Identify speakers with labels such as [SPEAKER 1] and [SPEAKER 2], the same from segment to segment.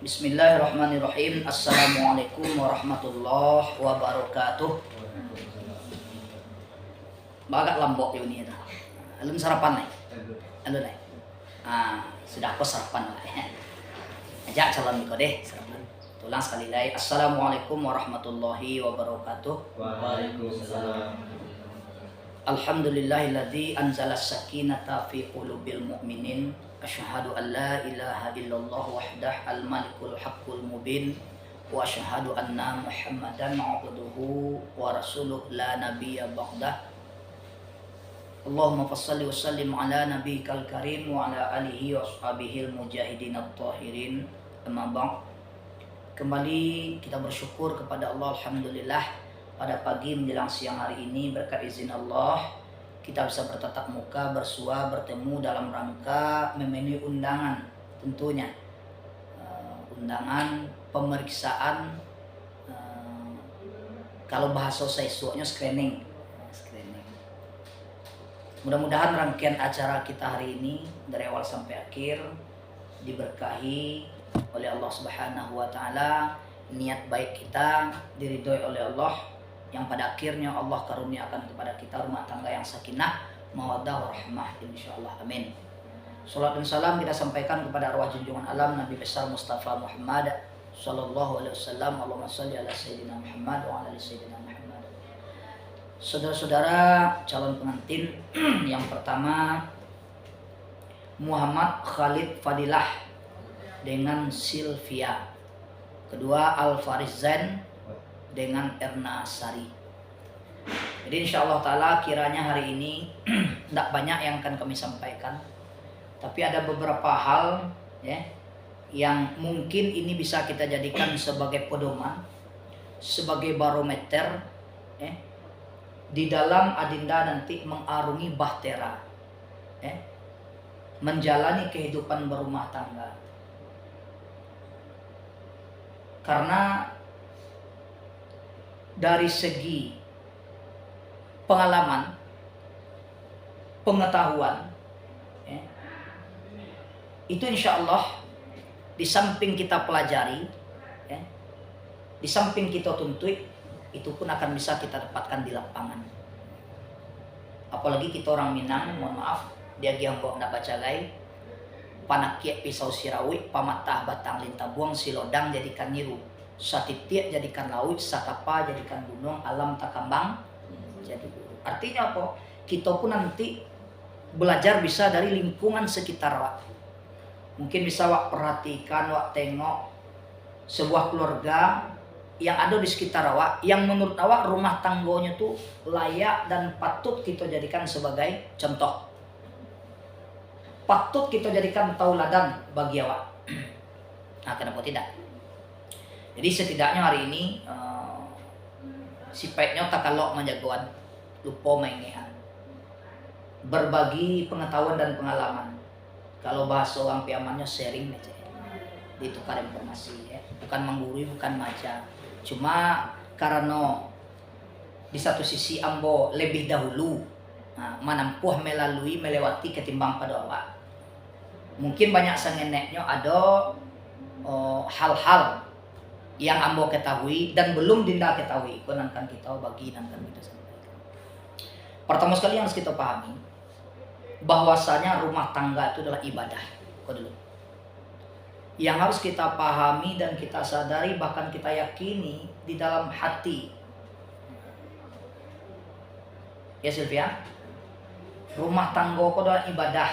[SPEAKER 1] Bismillahirrahmanirrahim. Assalamualaikum warahmatullahi wabarakatuh. Bagak lambok ini dah. Alun sarapan nih. Alun nih. Sudah aku sarapan lah. Ajak calon niko deh sarapan. Tulang sekali lagi. Assalamualaikum warahmatullahi wabarakatuh.
[SPEAKER 2] Waalaikumsalam.
[SPEAKER 1] Alhamdulillahilladzi anzala sakinata fi qulubil mu'minin. Asyhadu an la ilaha illallah wahdah al-malikul haqqul mubin wa asyhadu anna Muhammadan abduhu wa rasuluh la nabiyya ba'dah. Allahumma fassalli wa sallim ala nabiyyikal karim wa ala alihi wa ashabihil mujahidin at-tahirin. Amma ba'd. Kembali kita bersyukur kepada Allah, alhamdulillah, pada pagi menjelang siang hari ini berkat izin Allah kita bisa bertatap muka, bersua, bertemu dalam rangka memenuhi undangan, tentunya undangan pemeriksaan, kalau bahasa siswanya screening. Mudah-mudahan rangkaian acara kita hari ini dari awal sampai akhir diberkahi oleh Allah Subhanahu wa taala, niat baik kita diridhoi oleh Allah, yang pada akhirnya Allah karuniakan kepada kita rumah tangga yang sakinah, mawaddah, warahmah, insyaallah, amin. Salat dan salam kita sampaikan kepada arwah junjungan alam Nabi besar Mustafa Muhammad sallallahu alaihi wasallam. Allahumma shalli ala sayyidina Muhammad wa ala ali sayyidina Muhammad. Saudara-saudara calon pengantin, yang pertama Muhammad Khalid Fadilah dengan Sylvia. Kedua Al Faris Zain dengan Erna Sari. Jadi insya Allah ta'ala kiranya hari ini tidak banyak yang akan kami sampaikan, tapi ada beberapa hal ya, yang mungkin ini bisa kita jadikan sebagai pedoman, sebagai barometer ya, di dalam adinda nanti mengarungi bahtera ya, menjalani kehidupan berumah tangga. Karena dari segi pengalaman, pengetahuan ya, itu insya Allah di samping kita pelajari ya, di samping kita tuntut, itu pun akan bisa kita dapatkan di lapangan. Apalagi kita orang Minang, mohon maaf, dia giambok nak baca lay, panakiak pisau sirawi, pamatah batang lintah buang, silodang jadikan niru, satitiak jadikan laut, sakapa jadikan gunung, alam takambang jadi guru. Artinya apa? Kita pun nanti belajar bisa dari lingkungan sekitar wak. Mungkin bisa wak perhatikan, wak tengok sebuah keluarga yang ada di sekitar awak, yang menurut awak rumah tanggonya tuh layak dan patut kita jadikan sebagai contoh, patut kita jadikan tauladan bagi awak. Nah, kenapa tidak? Jadi setidaknya hari ini si baiknya tak kalau menjagoan lupa mengean, berbagi pengetahuan dan pengalaman. Kalau bahasa orang piamannya sharing aja, ditukar informasi ya. Bukan menggurui, bukan maca. Cuma karena di satu sisi ambo lebih dahulu menampuh melalui melewati ketimbang pada awak. Mungkin banyak sangeneknya ada hal-hal yang ambo ketahui dan belum dinda ketahui, konankan kita bagi nankan kita sampaikan. Pertama sekali yang harus kita pahami bahwasanya rumah tangga itu adalah ibadah. Kau dulu. Yang harus kita pahami dan kita sadari, bahkan kita yakini di dalam hati. Ya Sylvia, rumah tangga itu adalah ibadah.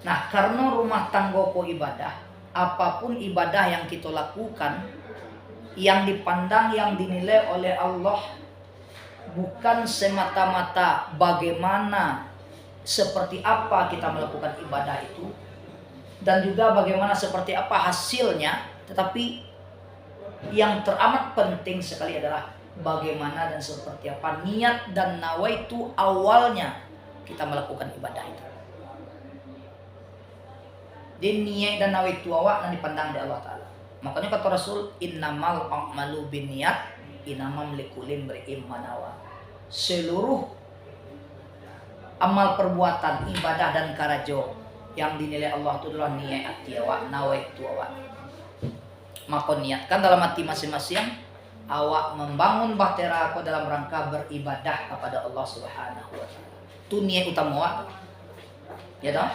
[SPEAKER 1] Nah, karena rumah tangga itu ibadah, apapun ibadah yang kita lakukan, yang dipandang, yang dinilai oleh Allah bukan semata-mata bagaimana, seperti apa kita melakukan ibadah itu, dan juga bagaimana seperti apa hasilnya, tetapi yang teramat penting sekali adalah bagaimana dan seperti apa niat dan nawaitu awalnya kita melakukan ibadah itu. Di niat dan nawaitu awak yang dipandang di Allah Ta'ala. Makanya kata Rasul, innamal a'malu binniyat, innamal likulli imri'in ma nawa. Seluruh amal perbuatan, ibadah dan karajo yang dinilai Allah itu adalah niat hati awak, nawaitu awak. Maka niatkan dalam hati masing-masing awak membangun bahtera aku dalam rangka beribadah kepada Allah Subhanahu wa taala. Itu niat utama awak. Ya toh?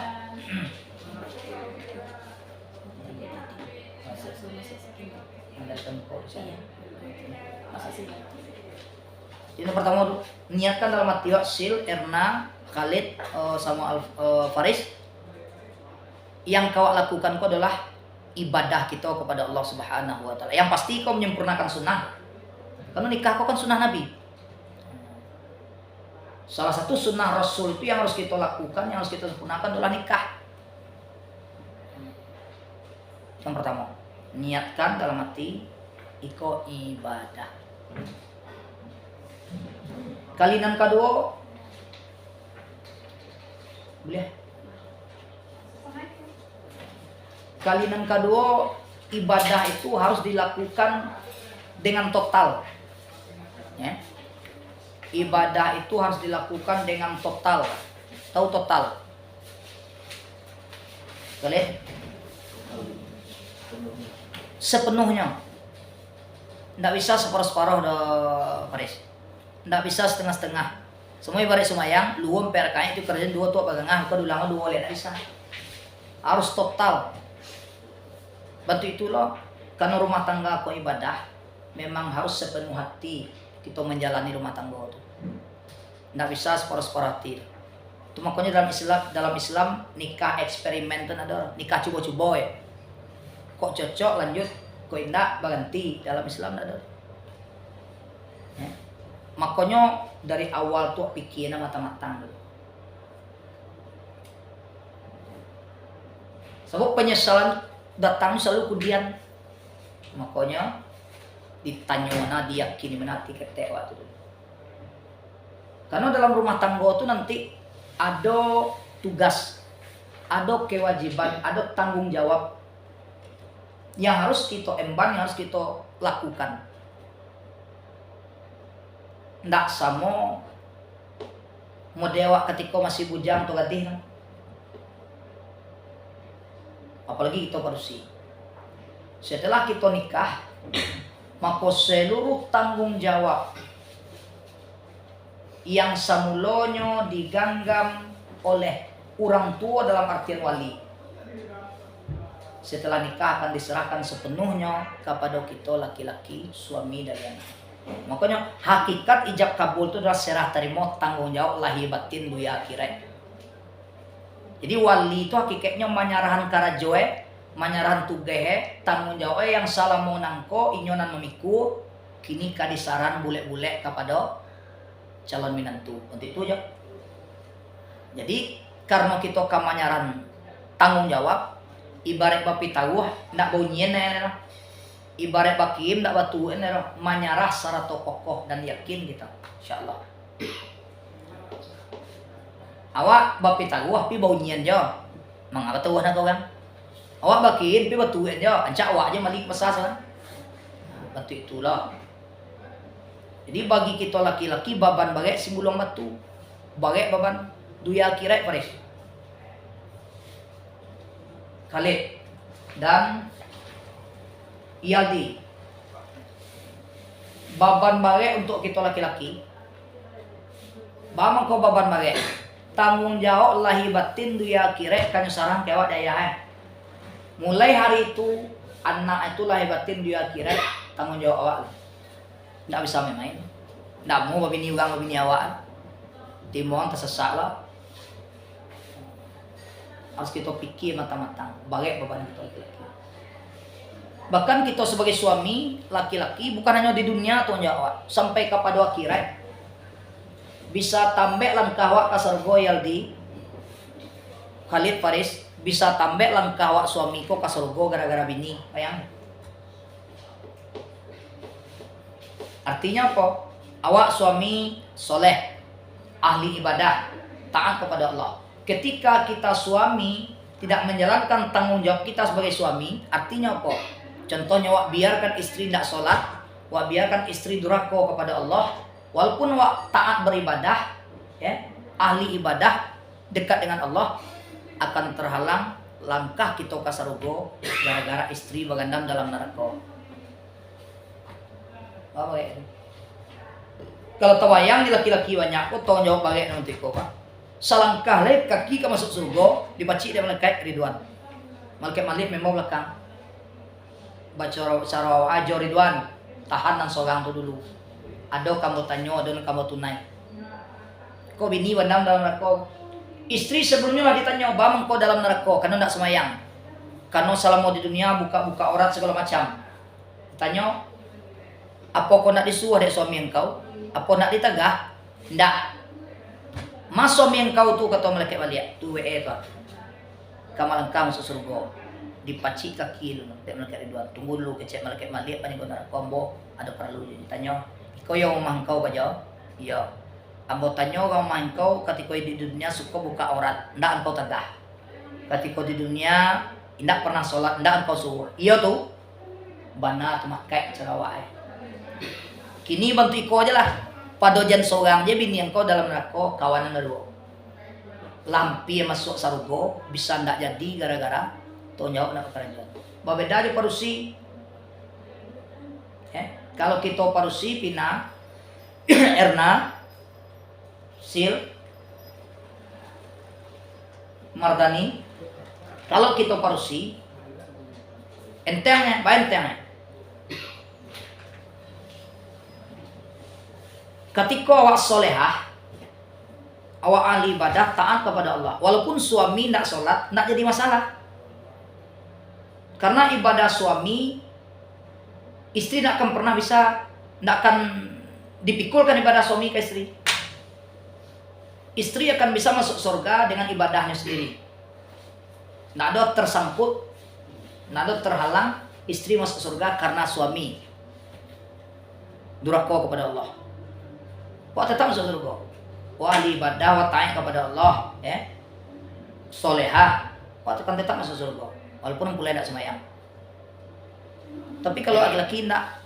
[SPEAKER 1] Ini pertama dulu, niatkan dalam hati Sil, Erna, Khalid, sama Faris. Yang kau lakukan kau adalah ibadah kita kepada Allah Subhanahu wa taala. Yang pasti kau menyempurnakan sunnah. Karena nikah kau kan sunnah Nabi. Salah satu sunnah Rasul itu yang harus kita lakukan, yang harus kita sempurnakan adalah nikah. Yang pertama, niatkan dalam hati iko ibadah. Kalinan kedua, boleh. Kalinan kedua, ibadah itu harus dilakukan dengan total. Ya. Ibadah itu harus dilakukan dengan total. Tahu total? Boleh? Sepenuhnya. Tidak bisa separuh-separuh Faris. Tidak bisa setengah-setengah. Semua ibarat semayang, luwem perkaya itu kerjaan dua tua pegangah, kau dulang dua oleh, tidak bisa. Harus total. Bantu itulah, karena rumah tangga kau ibadah, memang harus sepenuh hati kita menjalani rumah tangga itu. Tidak bisa separuh-separuh hati. Itu makanya dalam Islam nikah eksperimen itu ada, nikah coba-coba ya. Kok cocok lanjut, kok tidak berhenti, dalam Islam ada. Ya. Makanya dari awal tuh pikirnya matang-matang dulu. Sebab penyesalan datang selalu kemudian. Makanya ditanya mana diyakini mana hati ketek waktu itu. Karena dalam rumah tangga itu nanti ada tugas, ada kewajiban, ada tanggung jawab yang harus kita emban, yang harus kita lakukan. Ndak sama model ketika masih bujang atau gadis. Apalagi kita manusia. Setelah kita nikah, maka seluruh tanggung jawab yang semulanya digenggam oleh orang tua dalam artian wali, setelah nikah akan diserahkan sepenuhnya kepada kita laki-laki, suami dan anak. Makanya hakikat ijab kabul itu adalah serah terima tanggung jawab lahir batin dunia akhirat. Jadi wali itu hakikatnya menyarahan karajoe, menyarahan tugehe, tanggung jawab yang salah mau nangko, inyonan memiku, kini kadisaran bule-bule kepada calon minantu. Untuk itu aja. Jadi karena kita kemanyaran tanggung jawab, ibarat bapi tahu ndak bunyian ya. Ibarat bakim ndak batuin ya, menyarah secara kokoh dan yakin kita, insyaallah. Awak bapi tahu pi bunyian jo. Mangapa tahu nak kau kan? Awak bakin pi batuin jo, ancak awak aja malik pesas kan. Batu itulah. Jadi bagi kita laki-laki baban bagai simbulong batu. Bagai baban duya akhirat Faris. Khalid dan Iyadi. Baban bagai untuk kita laki-laki. Bama kau baban bagai. Tanggung jawab lahir batin duya akhirat kan sarang kewat daya. Mulai hari itu anak itu lahir batin duya akhirat tanggung jawab awak. Tidak bisa main-main. Tidak mau babini ugang babini awak. Timon tersesat lah. Harus kita pikir matang-matang. Bagai beban kita laki-laki. Bahkan kita sebagai suami laki-laki bukan hanya di dunia tanggung jawab, sampai kepada akhirat bisa tambah langkah awak ke surga Yaldi Khalid Faris, bisa tambah langkah awak suami ko ke surga gara-gara bini. Bayang. Artinya apa? Awak suami soleh, ahli ibadah, taat kepada Allah. Ketika kita suami tidak menjalankan tanggung jawab kita sebagai suami, artinya apa? Contohnya awak biarkan istri tidak sholat, awak biarkan istri durhaka kepada Allah, walaupun awak taat beribadah, ya, ahli ibadah, dekat dengan Allah, akan terhalang langkah kita ke surga gara-gara istri bagandam dalam neraka. Apa ya? Kalau tawayang di laki-laki banyak, kau tahu jawab balik nanti kau pak. Salangkah lep kaki ke masuk surga, dibaci dia malaikat Ridwan. Malaikat Malik memang belakang. Baca cara ajo Ridwan, tahan dan seorang tu dulu. Ada kamu tanya, ada kamu tunai. Kau bini bandam dalam neraka. Istri sebelumnya lah ditanya, bang kau dalam neraka karena tidak semayang. Karena selama di dunia buka-buka aurat segala macam. Tanya, apa kau nak disuruh dek suami engkau? Apa nak ditagah? Tidak. Mas suami engkau tu kata malaikat balik, tu WE tu. Kamu engkau masuk surga. Dipacik kaki lu malaikat Ridwan. Tunggu dulu kecek malaikat balik paling kau nak kombo ada perlu ditanya. Kau yang rumah engkau baca? Iya. Ambo tanya rumah engkau ketika di dunia suka buka aurat, ndak engkau tegah. Ketika di dunia ndak pernah sholat, ndak engkau suruh. Iya tu. Bana tu makai cara wae. Kini bantu iko aja lah. Padojan seorang je bini engkau dalam neraka kawanan dua. Lampi masuk sarugo bisa ndak jadi gara-gara tu jawab nak kerajaan. Berbeda di parusi. Kalau kita parusi pina Erna Sil Mardani. Kalau kita parusi entengnya, entengnya. Ketika awak solehah, awak ahli ibadah, taat kepada Allah. Walaupun suami tidak sholat, tidak jadi masalah. Karena ibadah suami, istri tidak akan pernah bisa, tidak akan dipikulkan ibadah suami ke istri. Istri akan bisa masuk surga dengan ibadahnya sendiri. Tidak ada tersangkut, tidak ada terhalang istri masuk surga karena suami durhaka kepada Allah. Wah tetap masuk surga. Wah ahli ibadah, wah taat kepada Allah, solehah, wah tetap masuk surga. Walaupun mulai tidak semayang. Tapi kalau laki-laki tidak,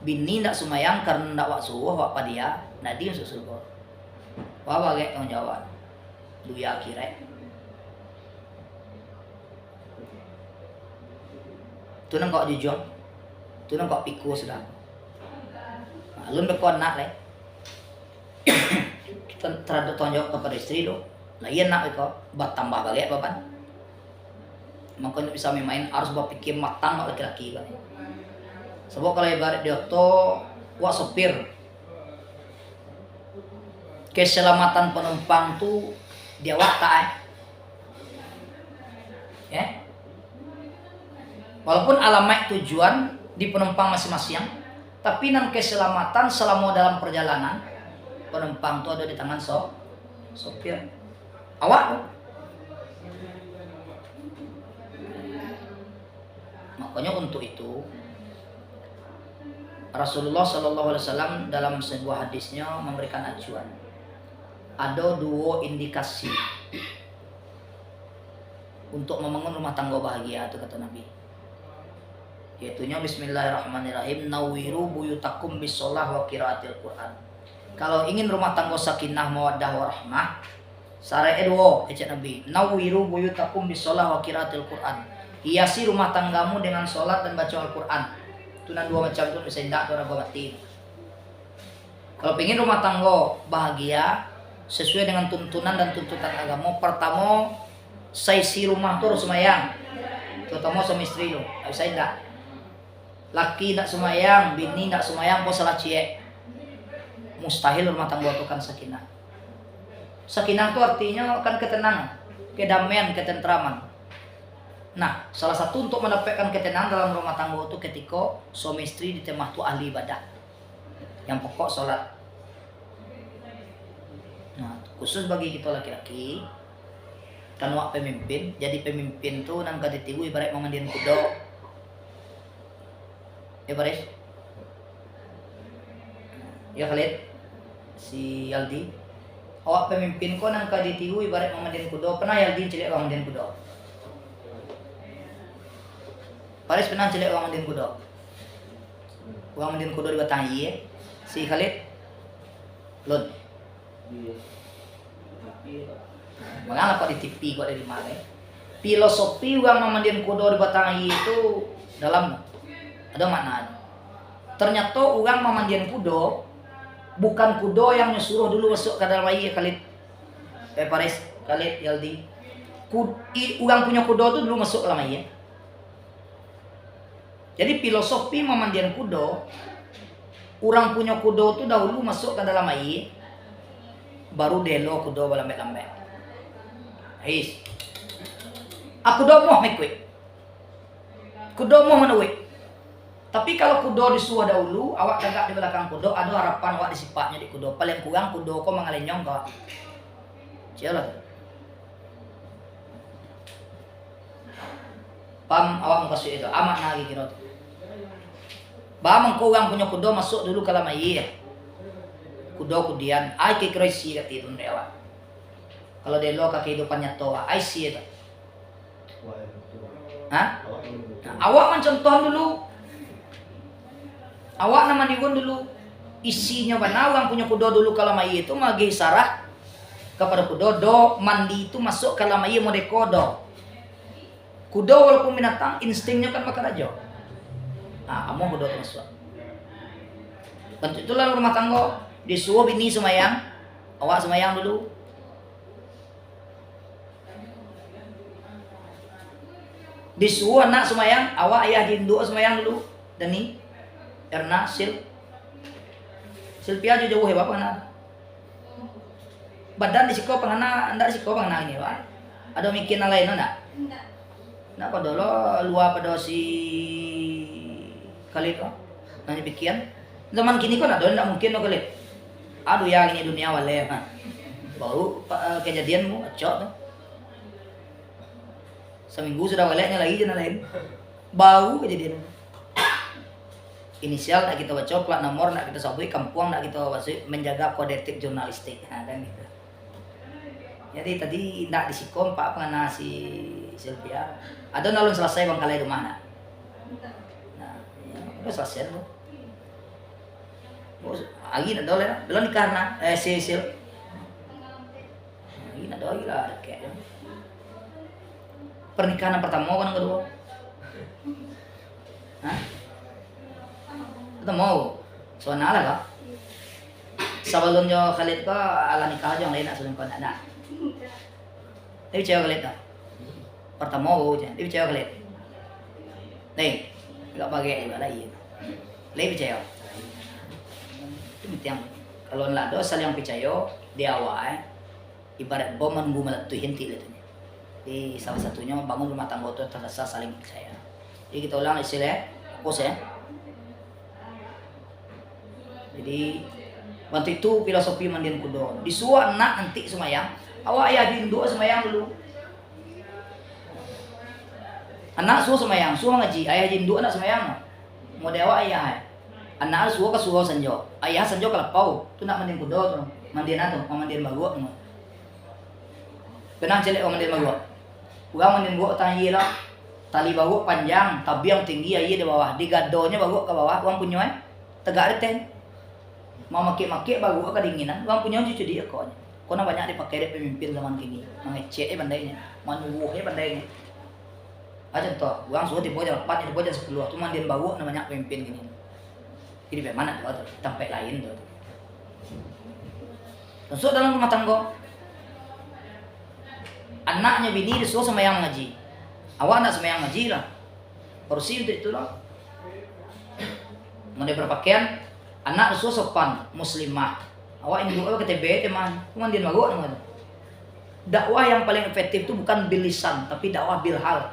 [SPEAKER 1] bini tidak semayang karena tidak wak suruh, wak padia, tidak dia masuk surga. Wah bagai tanggung jawab. Duya akhirat. Tu nang kau jujur, tu nang kau pikir sudah. Alun berkon nak leh. Kita terhadap tanggung jawab kepada istri lo. Lah iya nak kau, buat tambah balik bapan. Makanya bisa main harus berpikir matang laki-laki kan. Sebab kalau ibarat dia tu wak sopir, keselamatan penumpang tu dia wak tak Walaupun alamat tujuan di penumpang masing-masing, tapi nan keselamatan selama dalam perjalanan penumpang tu ada di tangan sopir. Awak tu. Makanya untuk itu Rasulullah SAW dalam sebuah hadisnya memberikan acuan. Ada dua indikasi untuk membangun rumah tangga bahagia itu kata Nabi. Yaitunya bismillahirrahmanirrahim, nawiru buyutakum bisolah wa qiraatil Quran. Kalau ingin rumah tangga sakinah mawaddah warahmah, sare edwo ecek Nabi, nawiru buyutakum bisolah wa qiraatil Quran. Hiasi rumah tanggamu dengan sholat dan baca Al-Quran. Itu nan dua macam tu bisa indah orang mati. Kalau ingin rumah tangga bahagia sesuai dengan tuntunan dan tuntutan agama, pertama saisi rumah tu harus semayang. Terutama suami istri lo, bisa indah. Laki tak semayang, bini tak semayang, kau salah cie. Mustahil rumah tangga itu kan sakinah. Sakinah itu artinya kan ketenangan, kedamaian, ketentraman. Nah, salah satu untuk mendapatkan ketenangan dalam rumah tangga itu ketika suami istri ditemah tu ahli ibadah. Yang pokok sholat. Nah, khusus bagi kita laki-laki, kan wak pemimpin, jadi pemimpin tu nang kaditiwu ibarat memandian kuda. Ya Baris? Ya Khalid? Si Yaldi? Awak pemimpin ko nang kaditiwu ibarat memandian kuda. Pernah Yaldi cilik memandian kuda? Paris pernah cilik orang mandiin kuda. Orang mandiin kuda di batang iya. Si Khalid, Lon. Mengapa kok di TV kok dari mana? Filosofi orang memandian kudo di batang itu dalam ada maknanya. Ternyata orang memandian kudo bukan kudo yang nyuruh dulu masuk ke dalam air kalit Paris kalit Yaldi. Orang punya kudo itu dulu masuk ke dalam air. Jadi filosofi memandian kudo, orang punya kudo itu dahulu masuk ke dalam air, baru delo kudo lambat-lambat. His. Aku do mau mekwe. Kudo mau menuwe. Tapi kalau kudo disuruh dahulu, awak tegak di belakang kudo, ada harapan awak disipatnya di kudo. Paling kurang kudo kau mengalenyong kau. Sialah. Pam awak mau kasih itu amat lagi kira. Bamang kau orang punya kudo masuk dulu ke dalam air. Kudo kemudian ai ke kreasi kat itu awak. Kalau dia lo kehidupan nyata, ai sih itu. Hah? Nah, awak mencontoh dulu. Awak nama diun dulu. Isinya mana orang punya kudo dulu kalau mai itu magi sarah kepada kudo do mandi itu masuk kalau mai mau dekodo. Kudo walaupun binatang instingnya kan makan aja. Ah, kamu kudo itu masuk. Bentuk itulah rumah tangga disuruh bini semayang. Awak semayang dulu. Disuruh anak semayang, awak ayah jindu semayang dulu. Dani, Erna, Silvia jauh hebat pengana. Badan disiko pengana, anda disiko pengana ini pak. Ada mikir lain enggak? Enggak pada lo luar pada si kali itu. Nanti pikiran. Zaman kini kan ada enggak mungkin lo kali. Aduh ya ini dunia wale. Baru kejadianmu acok tuh. Seminggu sudah waleknya lagi jangan lain. Bau kejadian. Inisial nak kita baca, plat nomor nak kita sabui, kampung nak kita baca, menjaga kode etik jurnalistik. Nah, kan gitu. Jadi tadi nak disikom pak pengana si Sylvia. Ada nalun selesai bang kalai rumah nak. Nah, ya, udah selesai tuh. Lagi nak dole lah, belum nikah nak, si Sil. Lagi nak dole lah, kayak. Pernikahan pertama kan kedua? Hah? Ketemu? Soalnya lah kak? Sebelum jo Khalid ka ala nikah aja yang lain nak sebelum kau nak. Tapi cewek Khalid tak? Pertama aja, tapi cewek Khalid. Nih, enggak pakai juga lah iya. Lebih percaya. Itu yang kalau nak dosa yang percaya di awal, ibarat bom menunggu meletup henti itu. Di salah satunya bangun rumah tangga itu terasa saling percaya. Jadi kita ulang istilah fokus ya. Jadi waktu itu filosofi mandian kudo. Disuruh anak nanti semayang, awak ayah dindu semayang dulu. Anak suruh semayang, suruh ngaji, ayah dindu anak semayang. Mau dewa ayah. Anak suruh ke suruh sanjo, ayah sanjo ke lepau. Tu nak mandian kudo tu, mandian atau mandian baguak. Kenang celek mandian baguak. Orang mandian baguak tanah iya lah. Tali baguak panjang, tabiang tinggi aja di bawah. Di gadonya baguak ke bawah, orang punya tegak reten. Mau makik-makik baguak kedinginan, orang punya cucu dia kok. Kona banyak dipakai deh pemimpin zaman kini. Mengecek bandainya, menyuruh bandainya. Aja contoh, orang suruh tipe jam 4, tipe jam 10. Tu mandian baguak namanya pemimpin gini. Jadi bagaimana tuh, tempat lain tuh. Masuk dalam rumah tangga. Anaknya bini disuruh semayang ngaji. Awak nak semayang ngaji lah. Porsi untuk itu lah. Mau dia berpakaian, anak disuruh sopan, muslimah. Awak induk apa KTB teman, kemudian bagus teman. Dakwah yang paling efektif itu bukan bil lisan, tapi dakwah bil hal.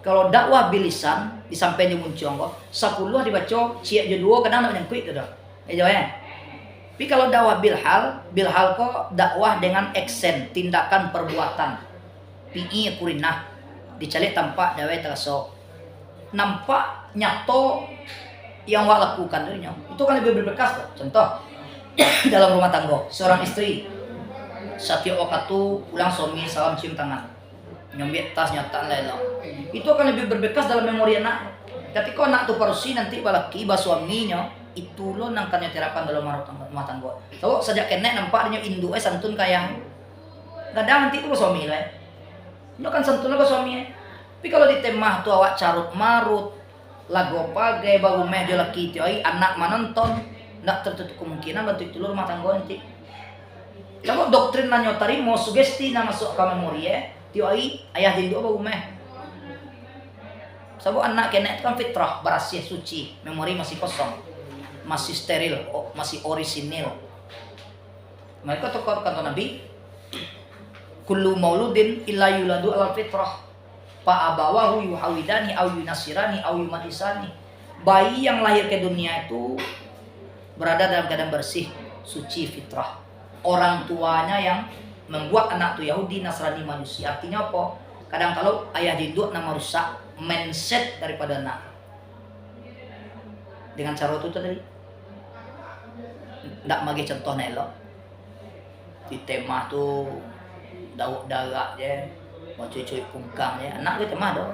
[SPEAKER 1] Kalau dakwah bil lisan, disampaikan muncul kok, 10 dibaca, ciak je 2 kadang nak nyangkut tu dah. Jawabnya. Tapi kalau dakwah bil hal kok dakwah dengan aksen, tindakan perbuatan. Pi kurinah, dicalik tampak dawai terasa. Nampak nyato yang awak lakukan dirinya. Itu kan lebih berbekas kok. Contoh dalam rumah tangga, seorang istri setiap waktu pulang suami salam cium tangan. Nyambit tas nyata lain. Itu akan lebih berbekas dalam memori anak. Ketika anak tu parusi nanti balaki ba suaminya itu lo nangkannya terapan dalam rumah tangga. Tahu sejak kenek nampak dia induk santun kayak Kadang nanti itu suami lah. Itu kan sentuh ke suami. Tapi kalau di temah tu awak carut marut, lagu pagai baru meh dia laki tu anak menonton, nak tertutup kemungkinan bantu itu rumah tangga nanti. Coba doktrin nanyo tarimo sugesti na masuk ke memori tiu ayah dindu baru meh. Sebab anak kena itu kan fitrah, bersih, suci, memori masih kosong, masih steril, masih orisinil. Mereka tukar kata Nabi, kullu mauludin illa yuladu ala fitrah, fa abawahu yuhawidani au yunasirani au yumatisani. Bayi yang lahir ke dunia itu berada dalam keadaan bersih, suci, fitrah. Orang tuanya yang membuat anak itu Yahudi, Nasrani, manusia. Artinya apa? Kadang kalau ayah diinduk nama rusak mindset daripada anak. Dengan cara itu tadi. Ndak bagi contohnya elok. Di temah tu dauk darat je, mau cuy-cuy pungkang je, anak dia temah dah.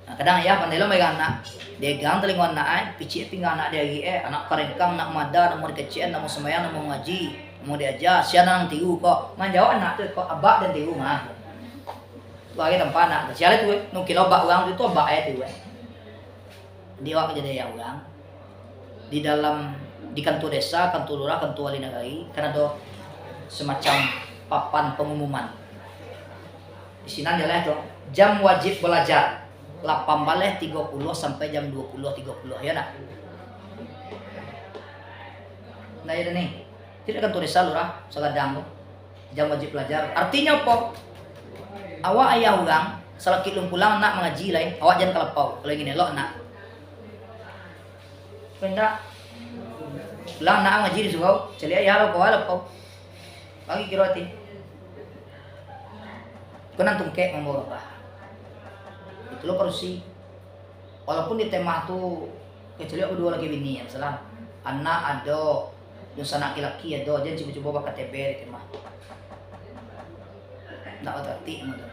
[SPEAKER 1] Nah, kadang ya pandai lo megang anak, dia gang telinga anak, picit tinggal anak dia lagi anak karengkang, nak mada, nak mau dikecil, nak mau sembahyang, nak mau ngaji, mau diajar, siapa nang tiu kok, menjawab anak tu kok abak dan tiu mah. Bagi tempat anak, siapa tu, nukil abak orang itu abak tu. Dia wak jadi ya orang di dalam di kantor desa, kantor lurah, kantor wali negari, karena ada semacam papan pengumuman. Di sini adalah itu jam wajib belajar 18.30 sampai jam 20.30 ya nak. Nah ya nih, tidak kantor desa lurah, Sagadang jam wajib belajar. Artinya apa? Awak ayah orang, selaki lum pulang nak mengaji lain, awak jangan kelepau. Kalau ingin elok nak. Pendak pulang nak ngaji di surau, celia ya lo kau. Bagi kira hati. Kau nang tungkek ngomong apa? Itu lo perusi. Walaupun di temah tu kecuali berdua lagi bini yang salah. Anak ada, terus anak laki ada, jangan coba-coba pakai KTP di temah. Tak hati macam.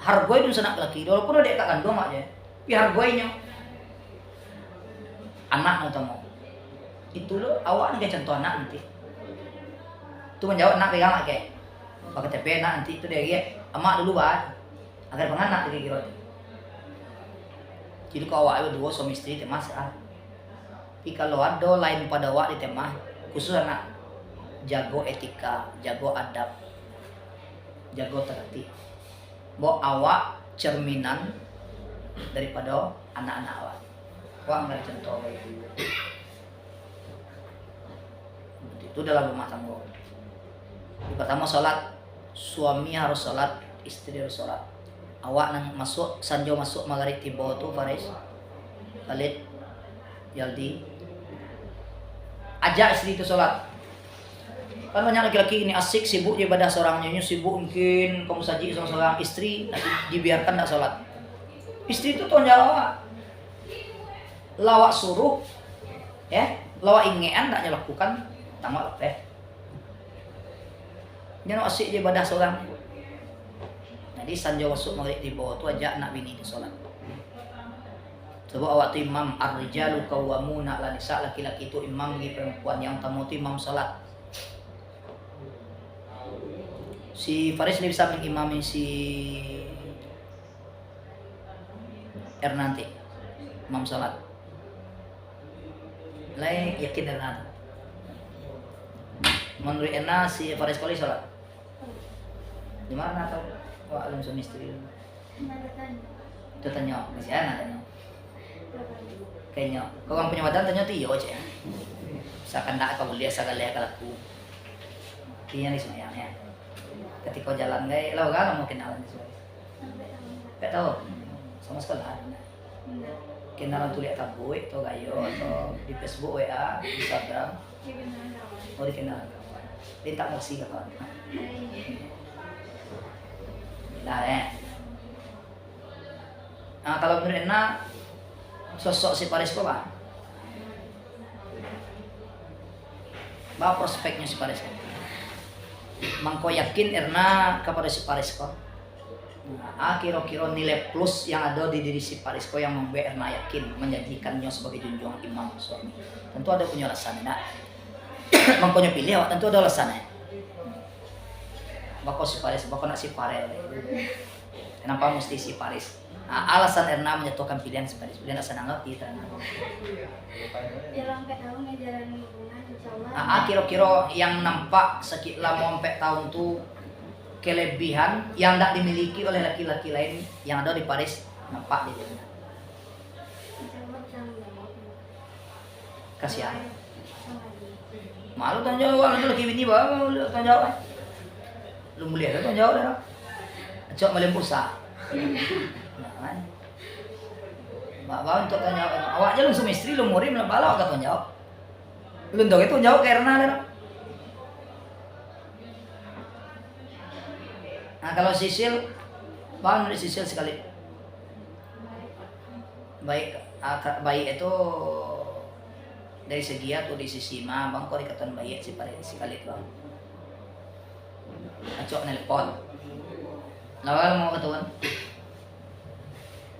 [SPEAKER 1] Hargoi itu anak laki, walaupun ada kat kandung aja. Tapi hargoinya anak utama. Itu lo awak ni contoh anak nanti. Tu menjawab nak pegang ke. Pakai TP nak nanti tu dia amak dulu bah. Agar penganak dia kira. Jadi kalau awak ada dua suami istri itu masalah. Tapi kalau ada lain pada awak di temah, khusus anak jago etika, jago adab, jago tertib. Bawa awak cerminan daripada anak-anak awak. Awak menjadi contoh itu. Itu dalam rumah tangga. Pertama sholat, suami harus sholat, istri harus sholat. Awak nang masuk, sanjo masuk maghrib tiba tu Faris, Khalid, Yaldi, ajak istri itu sholat. Kan banyak laki-laki ini asik sibuk di ibadah seorangnya, sibuk mungkin kamu saji seorang istri, dibiarkan tak sholat. Istri itu tanggung jawab. Lawak suruh, ya, lawak ingean tak lakukan, tamat teh. Jangan asik dia ibadah seorang. Jadi sanjo masuk maghrib di bawah tu ajak anak bini di solat. Sebab awak tu imam ar-rijalu qawwamuna 'ala nisa, laki-laki itu imam bagi perempuan, yang tamu tu imam salat. Si Faris ni bisa mengimami si Ernanti imam salat. Lain yakin dengan menurut Erna si Faris Koli salat. Di mana tahu? Wah, alam suami istri. Itu tanya, masih anak tanya. Kayaknya, kau orang punya badan tanya tu iya aja. Seakan tak kau lihat segala kalau aku. Kayaknya ni semuanya. Ketika kau jalan gay, lau kan mau kenalan di sini. Tak tahu, sama sekali ada. Kenalan tu lihat tabu, itu gayo atau di Facebook WA, Instagram. Oh dikenalan. Dia tak mau sih kawan. Nah, nah kalau menurut Ena sosok si Faris kok Pak? Apa prospeknya si Faris? Mangko yakin Erna kepada si Faris kok? Nah, kira-kira nilai plus yang ada di diri si Faris kok yang membuat Erna yakin menjadikannya sebagai junjungan imam suami. Tentu ada punya alasan, nak. Mangkonya pilih awak tentu ada alasannya. Bako si Paris, bako nak si Paris. Kenapa mesti si Paris? Nah, alasan Erna menjatuhkan pilihan si Paris. Dia nak senang kita.
[SPEAKER 3] Jalan sampai tahun ya jalan hubungan insyaallah.
[SPEAKER 1] Kira-kira yang nampak sekitar sampai tahun tu kelebihan yang tak dimiliki oleh laki-laki lain yang ada di Paris nampak di dia.
[SPEAKER 3] Insyaallah sama.
[SPEAKER 1] Kasihan.
[SPEAKER 3] Sama dia.
[SPEAKER 1] Malu tanya jawab, lu laki bini bawa, lu tanya jawab. Lu mulia tanya jawab dah. Cok malam puasa. Nah, kan? Bawa untuk tanya jawab. Awak je lu semestri lu murim lu bala kata tanya jawab. Lu tahu itu jawab karena dah. Nah, kalau Sisil, bang dari Sisil sekali. Baik, baik itu dari segi atau di sisi mah bang kau dikatakan baik sih pada sekali bang. Acok nelpon. Lawal mau ketuan.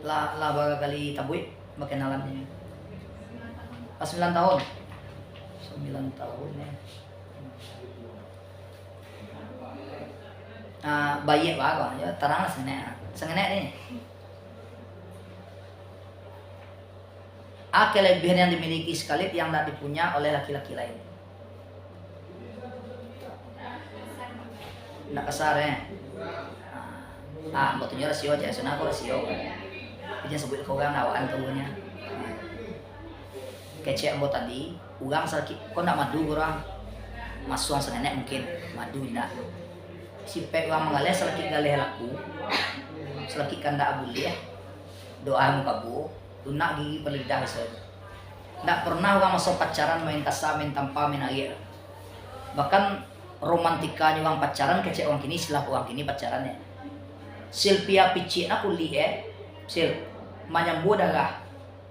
[SPEAKER 1] Lah baga kali tabui berkenalan ini. Pas 9 tahun. 9 tahun ya. Bayi bago ya terang sengenek ni. Kelebihan yang dimiliki sekali yang tak dipunya oleh laki-laki lain. Nak kasar ya. Betulnya rasio aja, sana aku rasio. Dia sebut kau orang awaan tubuhnya. Kecek ambo tadi, ugang sakit. Kau nak madu orang masuk sengenek mungkin madu tidak. Si pek orang mengalir selakit galih laku, selakit kanda boleh, doa mukabu, lunak gigi pelidah saja. Tak pernah orang masuk pacaran main kasar, main tanpa, main air. Bahkan romantikanya orang pacaran kecek orang kini silah orang kini pacarannya. Silpia pici aku lihat, sil, manyambu darah,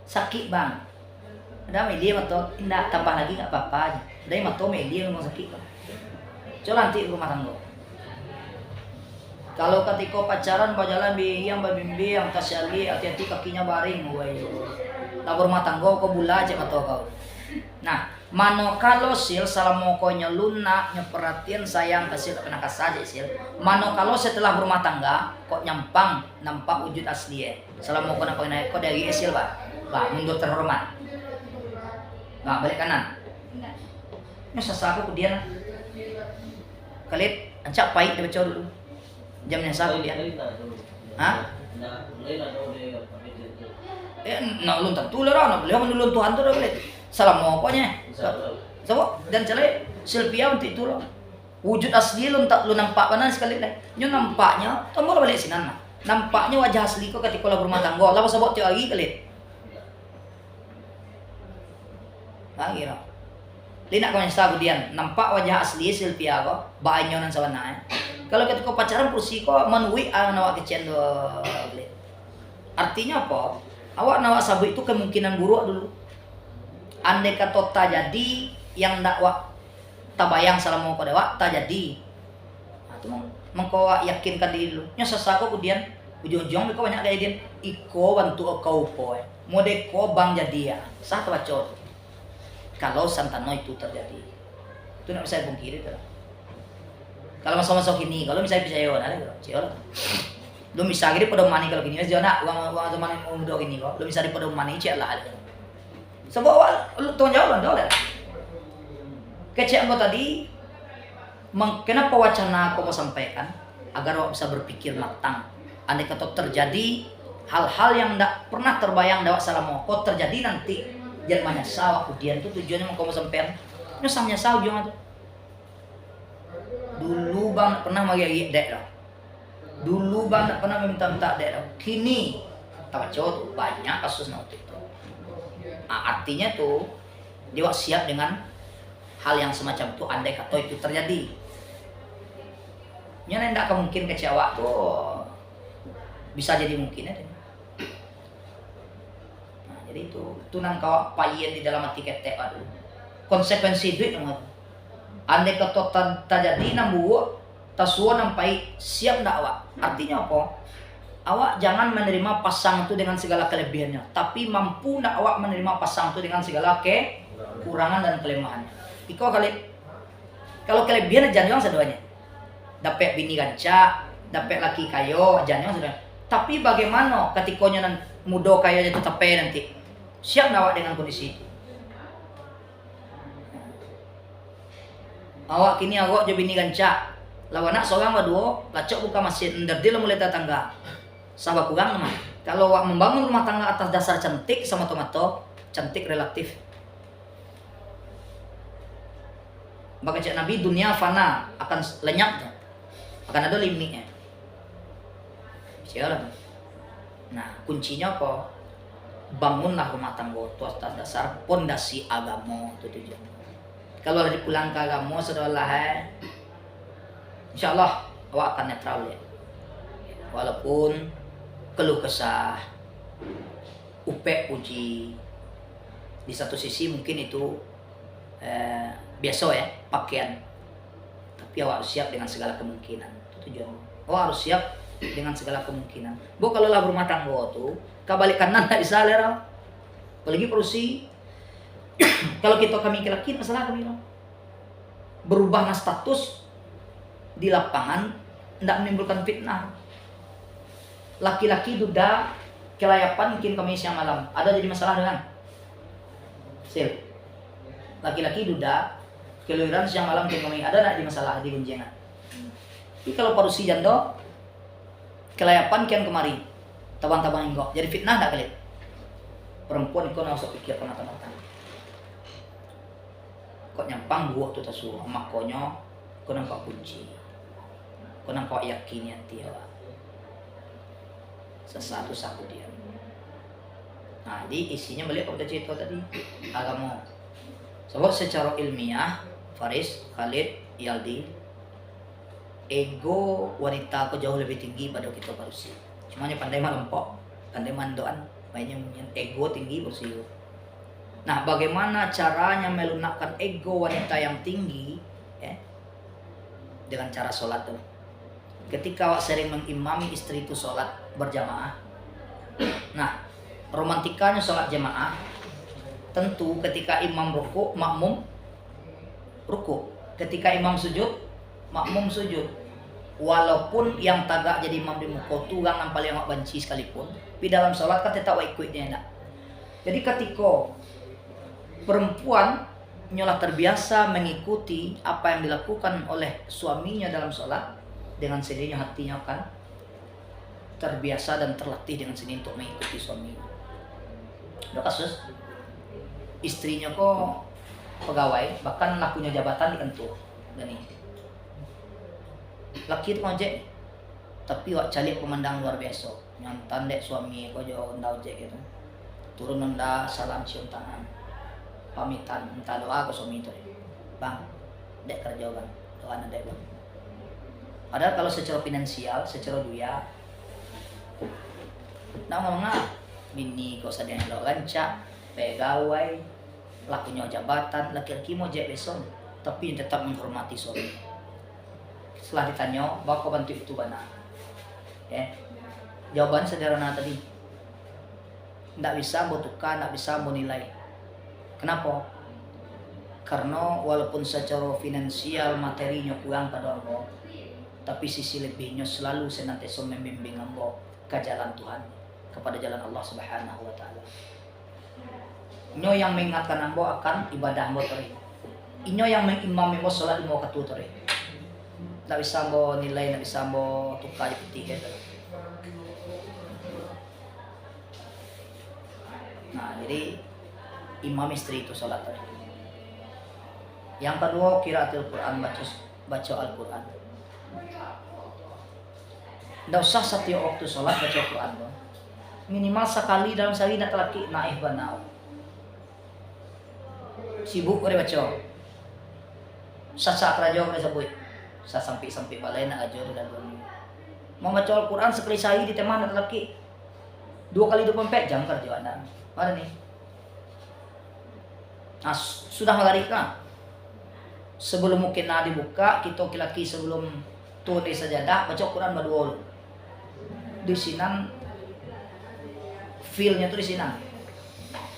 [SPEAKER 1] sakit bang. Ada media atau tidak tambah lagi nggak apa-apa. Dari mato media memang sakit bang. Coba nanti rumah tangga. Kalau ketika pacaran berjalan biang babimbing tasyali hati-hati kakinya baring wayo. Labur rumah tangga kau bula aja atau kau. Nah, mano kalau sil salah mau kau nyeluna nyeperhatiin sayang kasih tak pernah saja sil. Mano kalau setelah berumah tangga kok nyampang nampak wujud asli ya. Salah mau kau nak naik kau dari sil pak mundur terhormat. Balik kanan. Nyasa saku kemudian kalit ancak pahit dia baca dulu. Jamnya saku dia. Hah? Nak ulun tentu lah, nak beliau menulun Tuhan tu dah boleh. Salam mau pokoknya. Sebab dan celai Silvia untuk itu loh. Wujud asli lu tak lu nampak mana sekali lah. Nyo nampaknya, tombol balik sini nah. Nampaknya wajah asli kau ketika lah berumah tangga. Lah sebab tiap hari kali. Kira. Lina kau yang sabu dian, nampak wajah asli Silvia kau, bahannya nan sawana. Kalau ketika pacaran kursi kau menui awak kecil do. Artinya apa? Awak nawak sabu itu kemungkinan buruk dulu. Andai kata tak jadi yang ndak wak tabayang salah mau kau dewak tak jadi. Nah, tu mengkau yakinkan diri dulu. Nya sesako kemudian ujung-ujung kau banyak kayak dia. Iko bantu kau poe. Mode kau bang jadi ya. Sah tu baca. Kalau santano itu terjadi, itu nak bisa pungkiri tu. Kalau masuk-masuk ini, kalau misalnya bisa yo, ada gitu, lu bisa gini pada mani kalau gini, jangan nak uang teman muda gini kok, lu bisa di pada mani cek lah. Sebab lu tuan jawab lah, kecek aku tadi, kenapa wacana aku mau sampaikan agar awak bisa berpikir matang. Andai kata terjadi hal-hal yang tidak pernah terbayang dawak salah mau, kok terjadi nanti. Jangan menyesal kemudian itu tujuannya mau kamu sampean menyesal jangan tuh dulu bang pernah magi dek lah dulu bang pernah minta dek lah kini tak cowok banyak kasus waktu itu artinya tuh dia siap dengan hal yang semacam itu andai kata itu terjadi nyana tidak mungkin kecewa tuh bisa jadi mungkin aja. Jadi itu nang kau payen di dalam hati ketek aduh. Konsekuensi duit nang. Andai kata tak jadi nang buat tasuan nampai siap ndak awak. Artinya apa? Awak jangan menerima pasang itu dengan segala kelebihannya, tapi mampu ndak awak menerima pasang itu dengan segala kekurangan dan kelemahannya. Iko kali kalau kelebihan jangan seduanya. dapat bini gancak, dapat laki kayo, jangan sudah. Tapi bagaimana ketikanya muda kaya itu tapi nanti siap awak dengan kondisi itu? Awak kini awak jadi bini gancak, lawan anak seorang dua, lacok buka masjid, nderdil mulai tetangga. Sahabat kurang mah. Kalau awak membangun rumah tangga atas dasar cantik sama tomato, cantik relatif. Maka cak Nabi dunia fana akan lenyap, akan ada limitnya. Siapa? Nah kuncinya apa? Bangunlah rumah tangga itu atas dasar pondasi agama itu tujuan. Kalau lagi pulang ke agama saudara insya Allah awak akan netral ya. Walaupun keluh kesah, upek puji, di satu sisi mungkin itu biasa ya pakaian, tapi awak harus siap dengan segala kemungkinan. Itu tujuan. Awak harus siap dengan segala kemungkinan. Bu kalau lah rumah tangga tuh kabalik kanan tak bisa lera, apalagi perusi. Kalau kita kami laki masalah kami berubah status di lapangan tidak menimbulkan fitnah. Laki-laki duda kelayapan mungkin kami siang malam ada jadi masalah dengan sip. Laki-laki duda keluaran siang malam mungkin kami ada tidak di masalah di gunjengan. Tapi kalau parusi jando kelayapan kian kemari tabang-tabang enggak jadi fitnah tak kali. Perempuan itu nggak usah pikir mata-mata. Kok nyampang buah tu tasu makonyo kau nampak kunci kau nampak yakin yang tiada sesuatu saku dia. Nah jadi isinya balik kepada cerita tadi agama. Sebab secara ilmiah Faris, Khalid, Yaldi ego wanita kau jauh lebih tinggi pada kita manusia. Cuma pandai malempok, pandai mandoan, mainnya ego tinggi bersih. Nah, bagaimana caranya melunakkan ego wanita yang tinggi? Ya, dengan cara sholat tuh. Ketika awak sering mengimami istri itu sholat berjamaah. Nah, romantikanya sholat jamaah. Tentu ketika imam ruku, makmum ruku. Ketika imam sujud, makmum sujud. Walaupun yang tagak jadi imam di muka tugang yang paling awak benci sekalipun, tapi dalam sholat kan tetap awak ikutnya nak. Jadi ketika perempuan nyolah terbiasa mengikuti apa yang dilakukan oleh suaminya dalam sholat, dengan sendirinya hatinya kan terbiasa dan terlatih dengan sendiri untuk mengikuti suaminya. Ada kasus istrinya kok pegawai, bahkan lakunya jabatan di kantor, dan ini laki itu ngojek, tapi wak calik pemandang luar biasa, nyantan dek suami kau jauh ndak ojek gitu, turun ndak salam cium tangan. Pamitan minta doa ke suami itu, bang, dek kerja bang, doa nada bang. Padahal kalau secara finansial, secara duia, nak ngomong bini kok sadar lo lancak, pegawai, lakunya jabatan, laki-laki mau jek besok, tapi tetap menghormati suami. Setelah ditanya, bapak bantu itu benar, ya, jawaban sederhana tadi, tidak bisa mau tukar, tidak bisa mau nilai. Kenapa? Karena walaupun secara finansial materinya kurang pada Allah, tapi sisi lebihnya selalu senantiasa membimbing Allah ke jalan Tuhan, kepada jalan Allah Subhanahu wa taala. Inyo yang mengingatkan Allah akan ibadah Allah tadi. Inyo yang mengimami Allah salat mau katu tadi. Tak bisa mau nilai, tak bisa mau tukar di peti. Nah, jadi imam istri itu sholat tadi. Yang kedua qiraatul Quran, baca Al-Quran. Tidak usah setiap waktu sholat baca Quran, minimal sekali dalam sehari nak telaki naif banau. Sibuk kau baca. Sasak raja kau sebut. Sa sampai balai nak ajar dan dulu. Mau baca Al-Quran sekali sehari di temah nak telaki. 2 kali 24 jam kerja anda. Mana nih? Nah, sudah mengharika. Sebelum mungkin dibuka, kita laki sebelum turun di sajadah baca Quran berdua. Di sinan feel-nya tuh di sinan.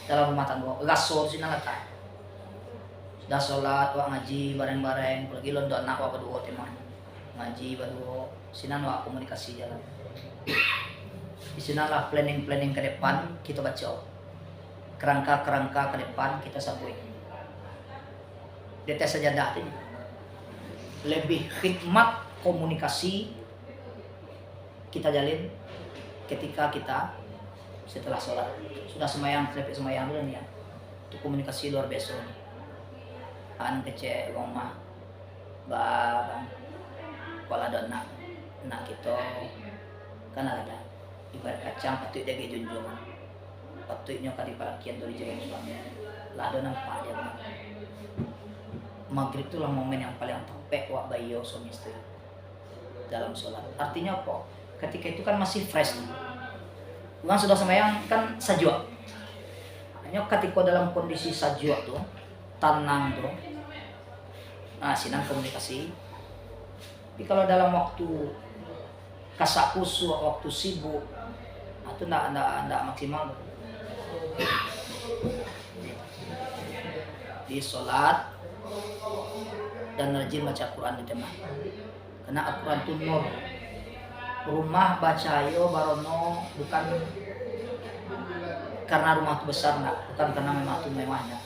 [SPEAKER 1] Dalam rumah tangga, gasol sinan letak. Sudah sholat, wak ngaji bareng-bareng, pergi londo anak wak kedua teman. ngaji baru sinan wa komunikasi jalan. Di sinalah planning ke depan kita baca. Kerangka ke depan kita sabui. Detes sajadah ini. Lebih hikmat komunikasi kita jalin ketika kita setelah sholat sudah semayang dulu nih ya. Itu komunikasi luar biasa nih. Kece rumah bang kalau ada nak kita kan ada ibarat kacang patut dia junjungan patutnya kali palakian dari jalan suami lah ada nampak dia bang. Maghrib itulah momen yang paling tepat wak bayo suami istri dalam sholat. Artinya apa? Ketika itu kan masih fresh nih. Orang sudah semayang kan sajwa. Hanya ketika dalam kondisi sajwa tuh tenang tuh, nah sinan komunikasi. Tapi kalau dalam waktu kasak kusuk, waktu sibuk, itu ndak maksimal. Di sholat dan rajin baca Quran di tempat. Karena Al-Quran itu nur. Rumah baca yo barono bukan karena rumah itu besar, bukan karena memang itu mewahnya.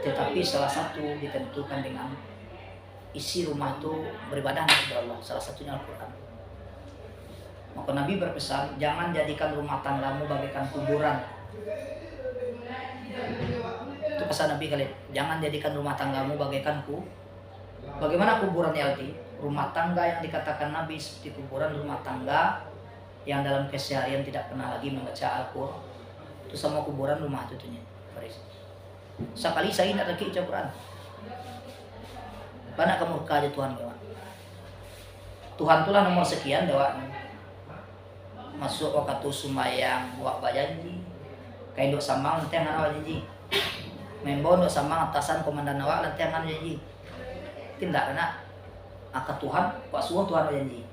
[SPEAKER 1] Tetapi salah satu ditentukan dengan isi rumah itu beribadah kepada Allah. Salah satunya Al-Quran. Maka Nabi berpesan, jangan jadikan rumah tanggamu bagaikan kuburan. Itu pesan Nabi kali. Jangan jadikan rumah tanggamu bagaikan bagaimana kuburan Yalti? Rumah tangga yang dikatakan Nabi seperti kuburan, rumah tangga yang dalam keseharian tidak pernah lagi membaca Al-Quran. Itu sama kuburan rumah itu tuhnya. Sekali saya tidak lagi baca Quran. Banyak kemurka aja Tuhan kawan. Tuhan itulah nomor sekian dewa. Masuk waktu sumayang wak bajanji. Kayak dok samang nanti yang awal janji. Membon dok samang atasan komandan awak nanti yang janji. Tidak nak. Maka Tuhan, Pak Suwah Tuhan berjanji.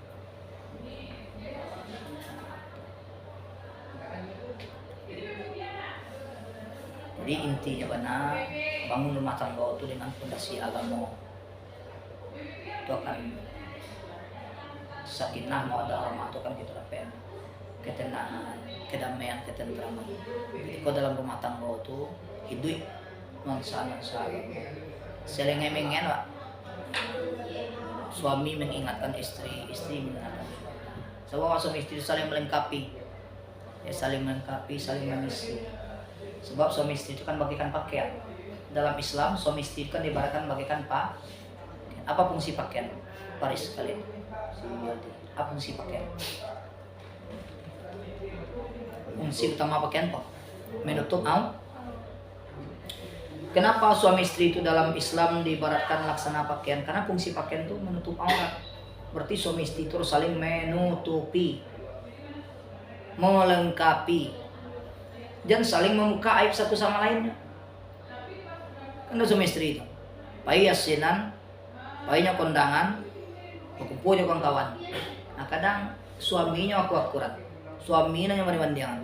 [SPEAKER 1] Jadi intinya benar, bangun rumah tangga itu dengan fondasi agama. Itu akan sakinah, mawaddah warahmah itu kan kita dapat ketenangan, kedamaian, ketentraman. Jadi kalau dalam rumah tangga itu hidup nuansa selengemengen Pak. Suami mengingatkan istri, istri mengingatkan suami. Sebab suami istri saling melengkapi, ya saling melengkapi, saling mengisi. Sebab suami istri itu kan bagaikan pakaian. Dalam Islam suami istri kan diibaratkan bagaikan apa fungsi pakaian? Paris kalian. Apa fungsi pakaian? Fungsi utama pakaian apa? Menutup aurat. Kenapa suami istri itu dalam Islam diibaratkan laksana pakaian? Karena fungsi pakaian itu menutup aurat. Berarti suami istri itu saling menutupi, melengkapi, dan saling membuka aib satu sama lainnya. Kan suami istri itu, pai asinan, painya kondangan, kumpulnya kawan-kawan. Nah kadang suaminya aku akurat, suaminya yang mandi-mandian.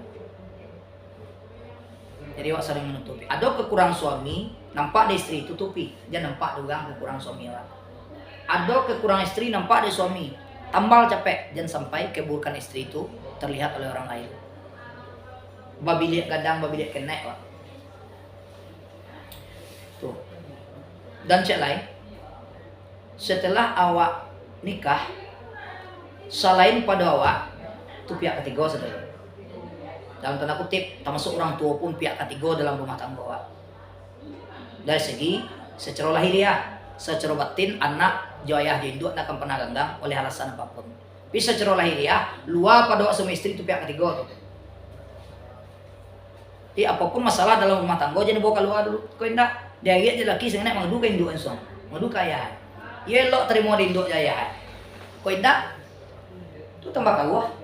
[SPEAKER 1] Jadi wak saling menutupi. Ada kekurangan suami, nampak di istri tutupi. Jangan nampak juga kekurangan suami wak. Ada kekurangan istri, nampak di suami. Tambal capek, jangan sampai keburukan istri itu terlihat oleh orang lain. Babilik gadang, babilik kenek wak. Tuh. Dan cek lain, setelah awak nikah, selain pada awak, itu pihak ketiga saudara. Dalam tanda kutip, termasuk orang tua pun pihak ketiga dalam rumah tangga. Dari segi secara lahiriah, secara batin, anak, ayah, induk tak akan pernah ganggang oleh alasan apapun. Tapi secara lahiriah, luar pada suami istri itu pihak ketiga. Jadi apapun masalah dalam rumah tangga, jangan bawa keluar dulu. Kau indah, dia lihat je laki sengaja mengadu ke induk insong, mengadu ke ayah. Ia elok terima di induk ayah. Kau indah, tu tambah kau.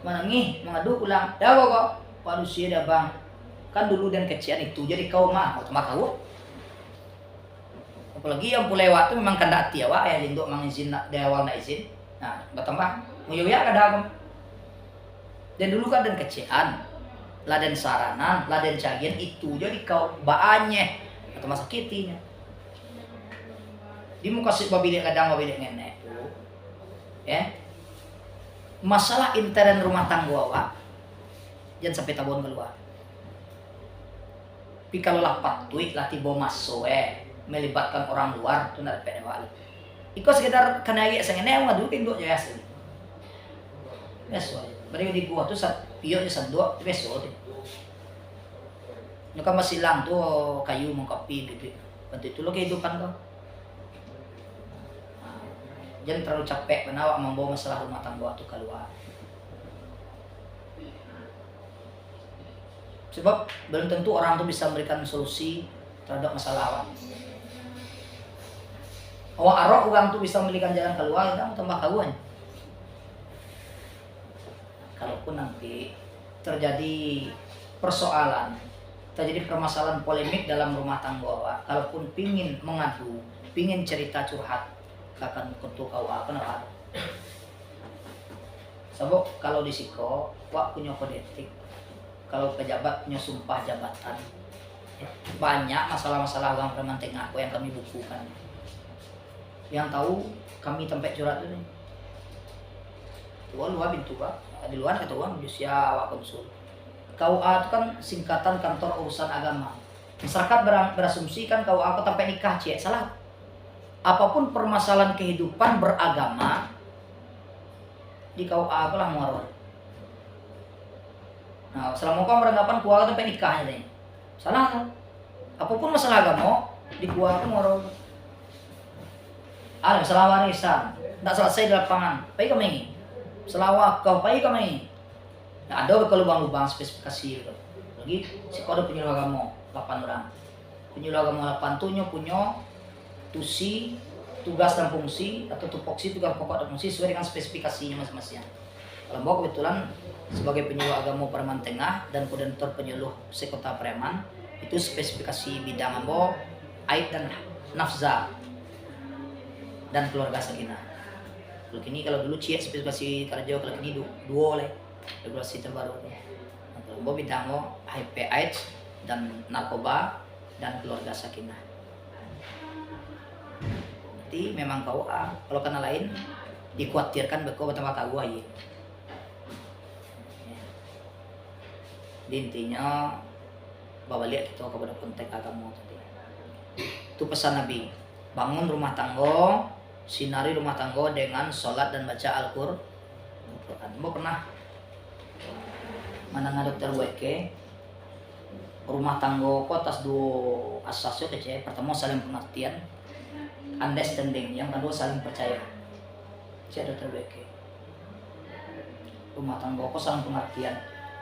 [SPEAKER 1] Menangis, mengadu pulang. Dah kok, manusia dah bang. Kan dulu dan kecian itu jadi kau mah, kau. Apalagi yang lewat tu memang kandak hati awak ya, untuk mengizin dari awal nak izin. Nah, bertambah, ngoyoya kadang. Dan dulu kan dan kecian, laden saranan, laden cagian itu jadi kau baannya atau masa kitinya. Di muka si babilik kadang babilik nenek tu, Ya. Masalah intern rumah tangga awak jangan sampai tabon keluar. Tapi kalau lah patuh lah tiba masuk melibatkan orang luar tu nak dapat awak. Iko sekedar kena ayat sengene ngadu ke induk jaya asli. Beso. Bari di gua tu piyo ni sandok beso tu. Nuka masilang tu kayu mau kopi gitu. Bantu itu lo kehidupan kau. Jangan terlalu capek karena awak membawa masalah rumah tangga tu keluar. Sebab belum tentu orang tu bisa memberikan solusi terhadap masalah awak. Awak arok orang tu bisa memberikan jalan keluar, kita tambah kawan. Kalaupun nanti terjadi persoalan, terjadi permasalahan polemik dalam rumah tangga awak, kalaupun pingin mengadu, pingin cerita curhat, akan ketuk awak kenapa? Sebab kalau di siko, awak punya kode etik. Kalau pejabat punya sumpah jabatan, banyak masalah-masalah orang preman tengah yang kami bukukan. Yang tahu kami tempat curhat itu nih. Tuan luar pintu pak, di luar kata uang usia awak konsul. KUA itu kan singkatan kantor urusan agama. Masyarakat berasumsi kan KUA aku tempat nikah cek salah. Apapun permasalahan kehidupan beragama di KUA aku lah muarwah. Nah, selama kau beranggapan KUA tempat nikahnya nih, salah kan? Apapun masalah agama di KUA aku muarwah. Ada masalah warisan, tidak selesai di lapangan, baik kami. Selawat kau baik kami. Nah, ada ke lubang-lubang spesifikasi gitu. Lagi si kode penyuluh agama 8 orang. Penyuluh agama 8 tuh punya tusi, tugas dan fungsi atau tupoksi tugas pokok dan fungsi sesuai dengan spesifikasinya masing-masing. Kalau mau kebetulan sebagai penyuluh agama Preman Tengah dan koordinator penyuluh sekota Preman itu spesifikasi bidang ambo aid dan nafza dan keluarga sakinah. Kalau kini kalau dulu cie spesifikasi kerja kalau kini dua oleh regulasi terbaru. Nah, kalau ambo bidang ambo HIV AIDS dan narkoba dan keluarga sakinah. Nanti memang kau kalau kena lain dikhawatirkan bekau betapa tahu aja. Intinya bawa lihat kita kepada konteks agama tadi. Itu pesan Nabi. Bangun rumah tangga, sinari rumah tangga dengan sholat dan baca Al-Quran. Mau pernah mana nggak dokter WK rumah tangga kok atas dua asasnya kecil. Pertama saling pengertian, understanding. Yang kedua saling percaya. Saya dokter WK. Rumah tangga kok saling pengertian.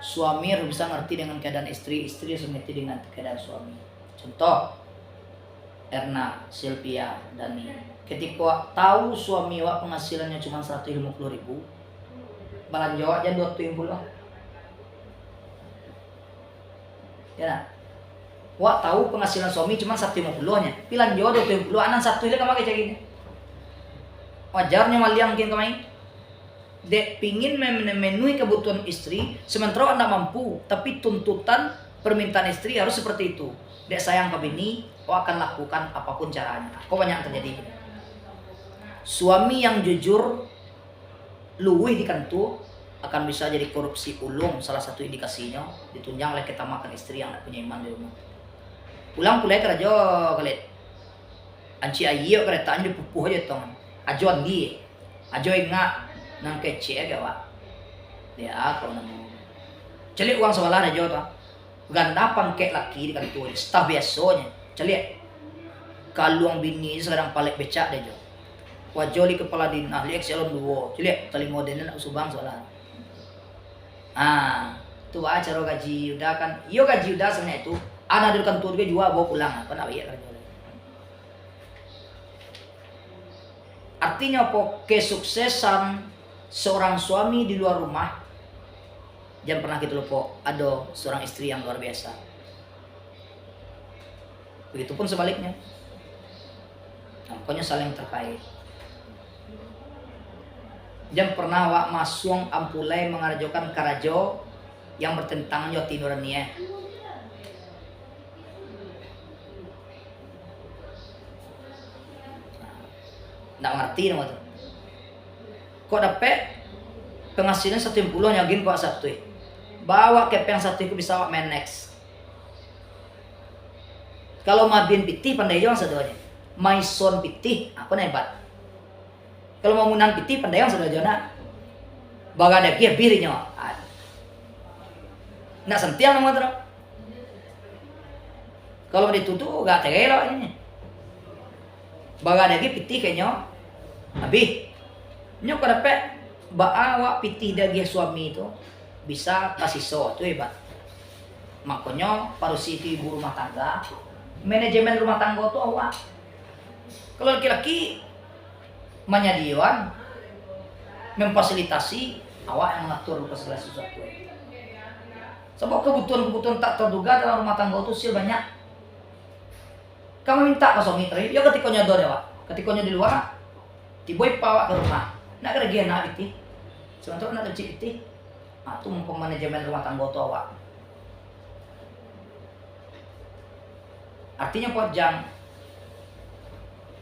[SPEAKER 1] Suami harus bisa ngerti dengan keadaan istri, istri harus ngerti dengan keadaan suami. Contoh, Erna, Sylvia, Dani. Ketika tahu suami wak penghasilannya cuma 150.000, belanja aja 270. Ya nah. Wak tahu penghasilan suami cuma 150-nya. Pilan jauh 270, anak satu ile kamake kayak gini. Wajarnya maliang kin kamai. Dek pingin memenuhi kebutuhan istri, sementara anda mampu, tapi tuntutan permintaan istri harus seperti itu. Dek sayang ke bini, kau akan lakukan apapun caranya. Kau banyak terjadi. Suami yang jujur, luwih di kantor, akan bisa jadi korupsi ulung. Salah satu indikasinya ditunjang oleh kita makan istri yang tidak punya iman di rumah. Pulang pulai kerja kalian. Anci ayo keretanya dipupuh aja tong. Ajo andi, ajo ingat. Nang kecil ya pak, ya kalau nang celik uang sekolah aja tuh, ganda pangkek laki di kantor, staf biasanya, celik, kaluang bini sekarang palek becak deh jo, wajoli kepala dinas, liek salon dua, celik tali modelnya nak subang sekolah, tuh acara gaji udah kan, iyo gaji udah sebenarnya itu, anak di kantor juga jual bawa pulang, apa nak iya kerja. Artinya apa kesuksesan seorang suami di luar rumah, jangan pernah kita lupa ada seorang istri yang luar biasa. Begitupun sebaliknya. Nah, pokoknya saling terkait. Jangan pernah wak masung ampulai mengarjokan karajo yang bertentangan jati nuraniya. Nggak ngerti nama tuh. kok dapat penghasilan 1 bulan nyagin kok satu. Bawa ke yang satu itu bisa main next. Kalau mabin pitih pandai jong sadonya. Maison pitih apa nih hebat. Kalau mau munan pitih pandai jong sadojona. Bagada kia birinya. Nak sentiang nama terus. Kalau ditutup gak tegelo ini. Bagada kia pitih kayaknya. Habis. Nyok dapat baawa pitih dagi suami itu bisa kasih sesuatu hebat. Makanya parusi itu ibu rumah tangga, manajemen rumah tangga itu awak. Kalau laki-laki menyediakan, memfasilitasi, awak yang mengatur segala sesuatu. Sebab kebutuhan-kebutuhan tak terduga dalam rumah tangga itu sih banyak. Kamu minta ke suami tadi, ya ketika nyodor ya, ketika nyodor di luar, tiba-tiba bawa ke rumah. Nak kerja nak itu, sementara nak kerja itu. Itu manajemen rumah tangga itu awak. Artinya pojang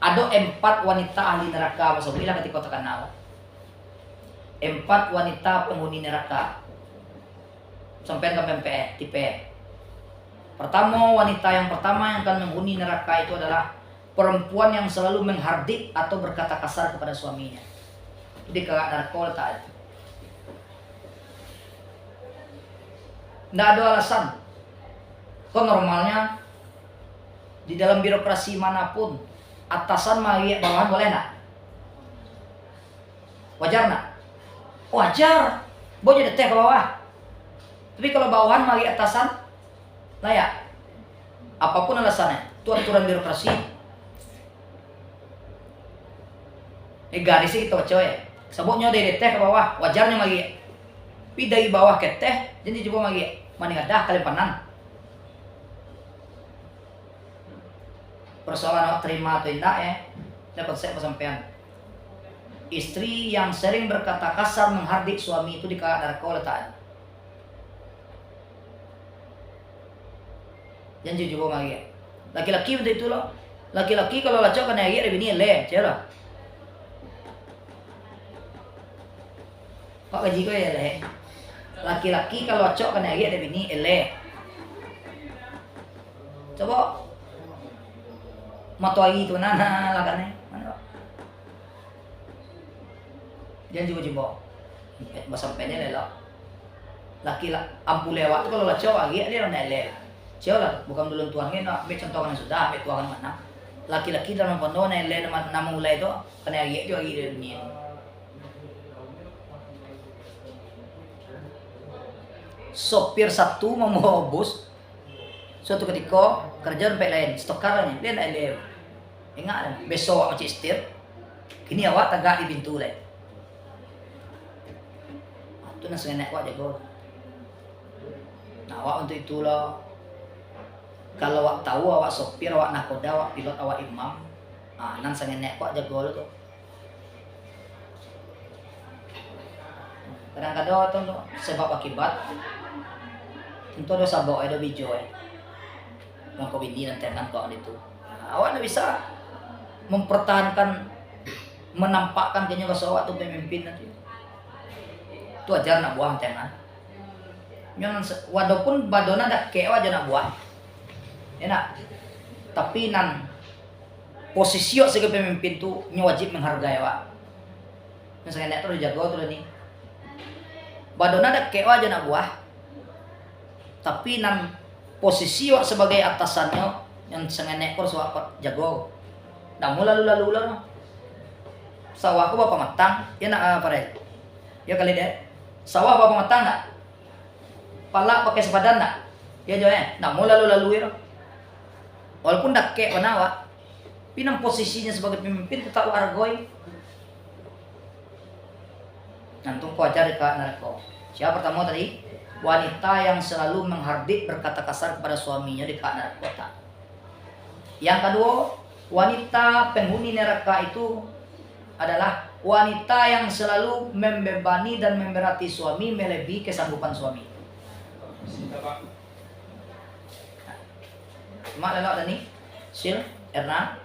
[SPEAKER 1] ada 4 wanita ahli neraka maksudnya ketika tekan awak. 4 wanita penghuni neraka. Sampai ke PMPE, tipe. Pertama, wanita yang pertama yang akan menghuni neraka itu adalah perempuan yang selalu menghardik atau berkata kasar kepada suaminya. Jadi kakak narkoba tak. Nggak ada alasan. Kok normalnya di dalam birokrasi manapun atasan magi bawahan boleh nak? Wajar nak? Wajar. Boleh detek ke bawah. Tapi kalau bawahan magi atasan layak. Apapun alasannya, itu aturan birokrasi. Garisnya kita coy. Sebutnya dari detek ke bawah, wajarnya magi. Tapi dari bawah ke teh, jadi coba magi. Mana ada kalian panan. Persoalan awak terima atau tidak ya, dapat saya pesampean. Istri yang sering berkata kasar menghardik suami itu dikatakan narkoba letak. Jangan coba magi. Laki-laki betul itu loh. Laki-laki kalau lacok kena lagi ada bini le, cera. Pak gaji kau ya le. Laki-laki kalau cok kena lagi ada bini ele. Coba matuai itu nana lakannya mana? Jangan coba basampainya lelo. Laki ampu lewat kalau cok lagi dia orang ele. Cok lah bukan dulu tuangnya nak ambil contohnya sudah ambil tuangan mana. Laki-laki dalam pondok ele nama mulai itu kena lagi dia lagi di dunia. Sopir satu membawa bus suatu ketika kerja tempat lain stokarnya dia nak lew ingat besok macam setir kini awak tagak di pintu lain itu nasi nenek awak jago nah awak untuk itulah kalau awak tahu awak sopir awak nakoda awak pilot awak imam nan sang nenek awak jago tu kadang-kadang tu sebab akibat tentu ada sabok ada bijo yang kau bini nanti akan kau itu awak tidak bisa mempertahankan menampakkan kayaknya kalau awak tu pemimpin nanti itu ajar nak buang tangan walaupun badona dak kewa aja nak buang enak tapi nan posisi sebagai pemimpin tu wajib menghargai awak misalnya nek tu dijaga tu ni badona dak kewa aja nak buang tapi nan posisi wak sebagai atasannya yang sangat nekor suap jago. Namun lalu sawahku bapak matang, ya nak apa deh? Ya kali deh. Sawah bapak matang nak? Pala pakai sepadan nak? Ya jo namun lalu ya. Walaupun dak kek wanawa, pinang posisinya sebagai pemimpin tetap argoi. Nantung ku ajar ke narko. Siapa pertama tadi? Wanita yang selalu menghardik berkata kasar kepada suaminya di neraka. Yang kedua, wanita penghuni neraka itu adalah wanita yang selalu membebani dan memberati suami melebihi kesanggupan suami. Mak lelak dah ni, Sil, Erna.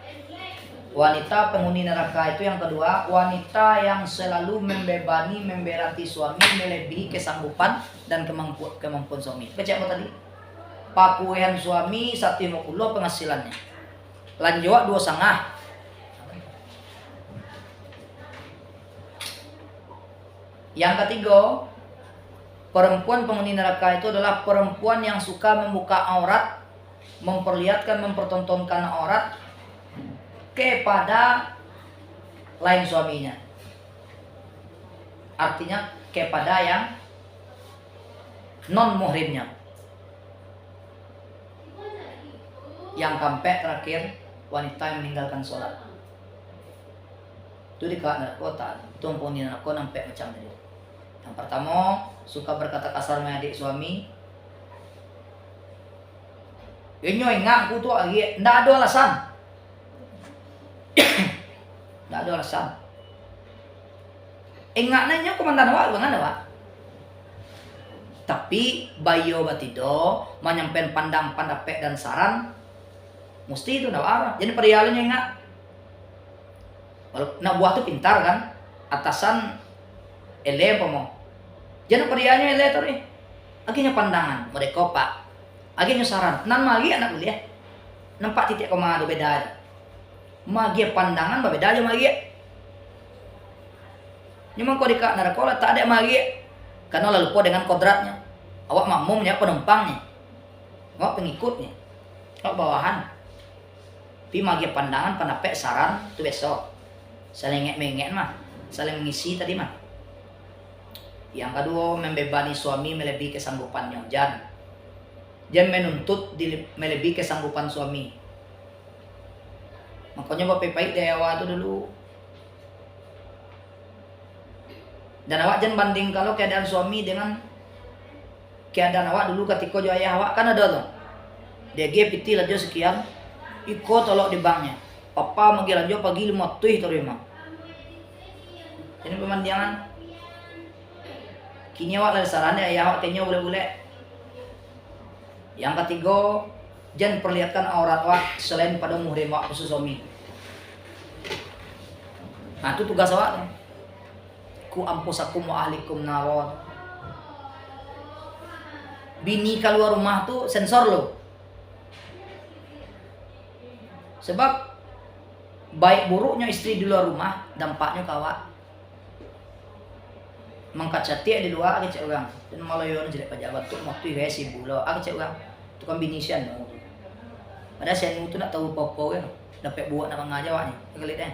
[SPEAKER 1] Wanita penghuni neraka itu yang kedua, wanita yang selalu membebani, memberati suami melebihi kesanggupan dan kemampuan suami. Baca apa tadi? Pakuian suami 150 penghasilannya. Lanjut 2,5. Yang ketiga, perempuan penghuni neraka itu adalah perempuan yang suka membuka aurat, memperlihatkan, mempertontonkan aurat kepada lain suaminya. Artinya kepada yang non muhrimnya. Yang keempat terakhir, wanita yang meninggalkan sholat. Itu di kota, itu penghuni neraka nampak macam tadi. Yang pertama, suka berkata kasar sama adik suami. Inyo ingat aku tuh lagi, ndak ada alasan. Ndak ada alasan. Ingatnya nyo komandan awak bagaimana Pak? Tapi bayo batido menyampaikan pandang-pandapek dan saran mesti itu ndak arah. Jadi perialanya ingat. Nak buah tuh pintar kan? Atasan ele apa mau? Jangan perianya ele tuh nih. Akhirnya pandangan mereka Pak. Akhirnya saran. Nan magi anak kuliah. Nampak titik koma ada beda. Magi pandangan berbeda aja magi. Memang kau dekat neraka tak ada magi. Karena lalu lupa dengan kodratnya. Awak makmumnya, penumpangnya. Awak pengikutnya. Awak bawahan. Tapi magi pandangan, pendapat, saran itu besok. Saling ngek-mengek mah. Saling mengisi tadi mah. Yang kedua, membebani suami melebihi kesanggupannya. Jangan menuntut melebihi kesanggupan suami. Makanya bapak baik dari awal itu dulu. Dan awak jangan banding kalau keadaan suami dengan keadaan awak dulu ketika jo ayah awak kan ada tuh. Dia piti aja sekian, ikut tolok di banknya. Papa magi lanjut pagi 5 tuh terima. Ini pemandangan. Kini awak dari saran ayah awak kayaknya boleh-boleh. Yang ketiga, jangan perlihatkan aurat awak selain pada muhrim awak khusus suami. Nah itu tugas awak tuh. Ku ampusakum wa ahlikum naron. Bini keluar rumah tuh sensor lo. Sebab baik buruknya istri di luar rumah dampaknya ke awak. Mengkacati di luar agak cek orang. Dan malah yon jelek pejabat tuh waktu itu sibuk lo agak cek orang. Tukang binisian lo. Padahal saya itu nak tahu apa-apa ya. Dapat buat nama ngajawaknya. Kegelit deh.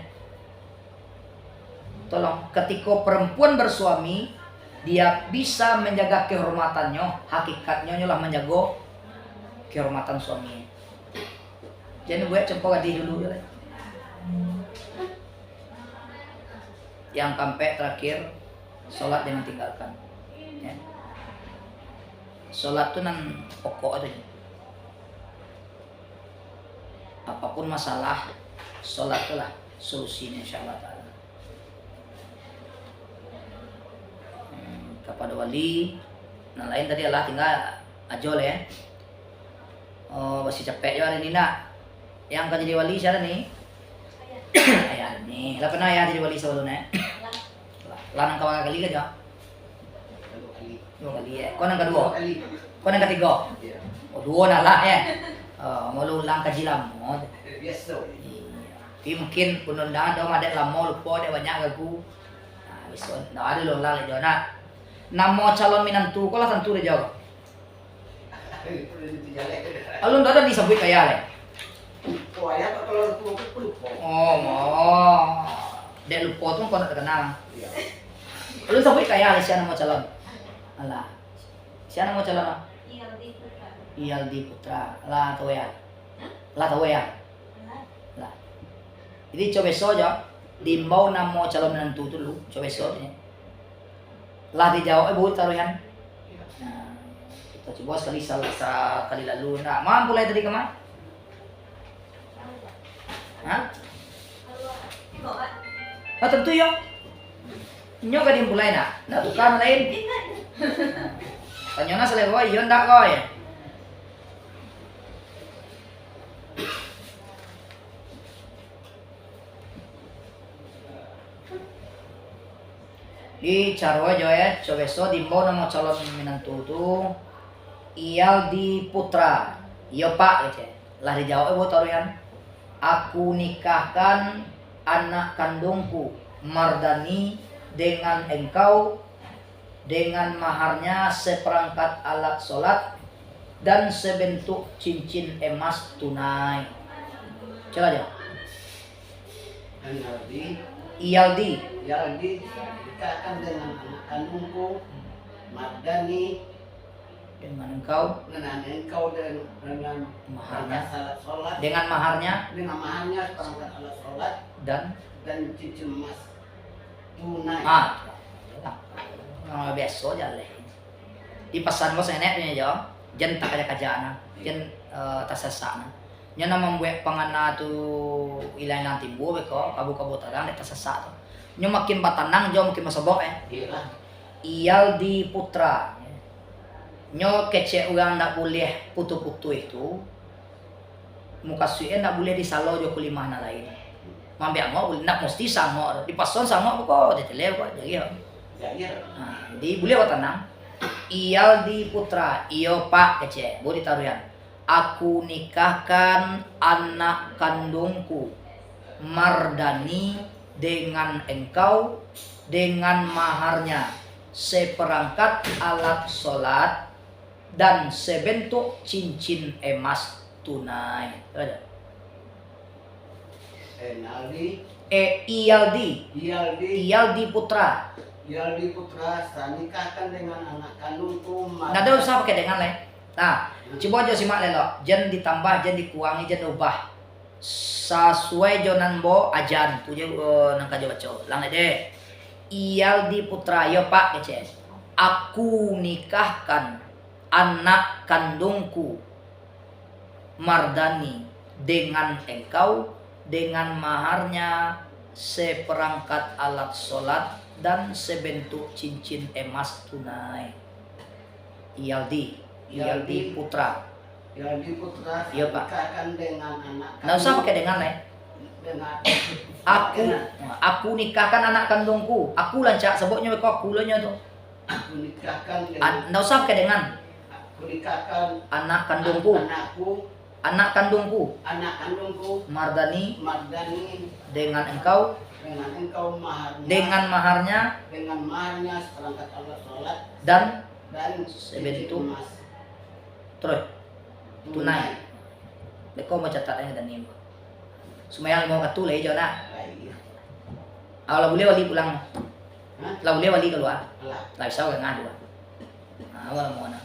[SPEAKER 1] Tolong, ketika perempuan bersuami, dia bisa menjaga kehormatannya, hakikatnya lah menjaga kehormatan suaminya. Jadi buat coba gadi dulu ya. Yang keempat terakhir, sholat jangan tinggalkan. Ya. Sholat itu nan pokok aja. Apapun masalah, sholat itulah solusinya insyaallah. Kepada wali, nah lain tadi adalah tinggal ajol ya. Oh masih capek juga hari ini nak. Yang akan jadi wali siapa nih? Ayah nih. Lah pernah ya jadi wali sebelumnya? Lanang kawan kali kan ya? 2 kali ya. Kau yang kedua? Kau yang ketiga? Oh 2 nalah ya. Mau ulang kaji lama. Biasa. Iya. Mungkin penundaan dong ada lama lupa ada banyak gagu. Nah bisa. Nah ada lo ulang lagi nak. Nama calon minantu kau lah tentu dia jawab. Alun ada disebut kayak le.
[SPEAKER 2] Oh ayah tak kalau lupa.
[SPEAKER 1] Oh, dia lupa tuh kau tak terkenal. Alun sebut kayak le siapa nama calon. Alah, siapa nama calon? Iyaldi Putra. Lah tahu ya. Lah tahu ya. Lah. Jadi coba besok aja. Dimbau nama calon minantu dulu. Coba besoknya. Lah dijawab ibu taruhan. Nah, kita coba kali lalu. Nah, mampu mulai tadi kemana? Hah? Ah tentu ya. Nyo ka din mulai nak. Nak bukan lain. Tanya na sila ko, yun ndak ko ya. Di carwa joe cobeso dimbo nama calon menantu tu Iyaldi Putra. Iya Pak gitu. Lah dijawab ibu taruhan. Aku nikahkan anak kandungku Mardani dengan engkau dengan maharnya seperangkat alat sholat dan sebentuk cincin emas tunai. Coba aja. Iyaldi
[SPEAKER 2] Nikahkan dengan anak kandungku Mardani
[SPEAKER 1] dengan engkau
[SPEAKER 2] dengan engkau dengan
[SPEAKER 1] maharnya
[SPEAKER 2] alat sholat
[SPEAKER 1] dengan maharnya
[SPEAKER 2] seperangkat alat sholat
[SPEAKER 1] dan
[SPEAKER 2] cincin emas tunai.
[SPEAKER 1] Biasa aja leh. Di pesan bos enek punya jawab. Jen tak ada kajana, jen tak sesana. Nya nama membuat pangana tu ilang nanti timbu beko kabu tarang tak sesak tu. Nya makin batanang jauh makin masabok
[SPEAKER 2] Iyalah.
[SPEAKER 1] Iyaldi Putra. Nyo kece orang nak boleh putu-putu itu muka suye nak boleh disalo jo kulimah na lain. Mambiak mau nak mesti sango di pason sango kok ditele kok jadi. Jadi boleh watanang. Iyaldi Putra, iyo Pak kece, boleh taruhan. Aku nikahkan anak kandungku Mardani dengan engkau dengan maharnya seperangkat alat sholat dan sebentuk cincin emas tunai. Ada. Iyaldi Putra.
[SPEAKER 2] Iyaldi Putra, saya nikahkan dengan anak kandungku.
[SPEAKER 1] Nggak ada usah pakai dengan lain. Nah, coba aja simak lelo. Jen ditambah, jen dikurangi, jen ubah. Sesuai jonan bo ajan. Tu je nangka je baca. Lang deh. Iyaldi Putra, yo Pak kece. Aku nikahkan anak kandungku Mardani dengan engkau dengan maharnya seperangkat alat sholat dan sebentuk cincin emas tunai. Iyaldi Putra.
[SPEAKER 2] Iyaldi Putra,
[SPEAKER 1] Iya, Pak.
[SPEAKER 2] nikahkan dengan anak
[SPEAKER 1] Nggak usah pakai dengan lain.
[SPEAKER 2] dengan
[SPEAKER 1] Aku nikahkan anak kandungku. Aku lancak sebutnya kok aku lanya tu.
[SPEAKER 2] aku nikahkan dengan
[SPEAKER 1] Nggak usah pakai dengan.
[SPEAKER 2] aku nikahkan
[SPEAKER 1] Anak kandungku. Anak kandungku Mardani dengan engkau
[SPEAKER 2] maharnya
[SPEAKER 1] dengan maharnya
[SPEAKER 2] seperangkat alat sholat
[SPEAKER 1] dan
[SPEAKER 2] sebentuk emas
[SPEAKER 1] terus tunai. Beko mau catatnya dan ini. Sumayang mau katulay jo na. Lah boleh wali pulang. Lah boleh wali keluar. Lah isaw ka nga dua. Wala mo na.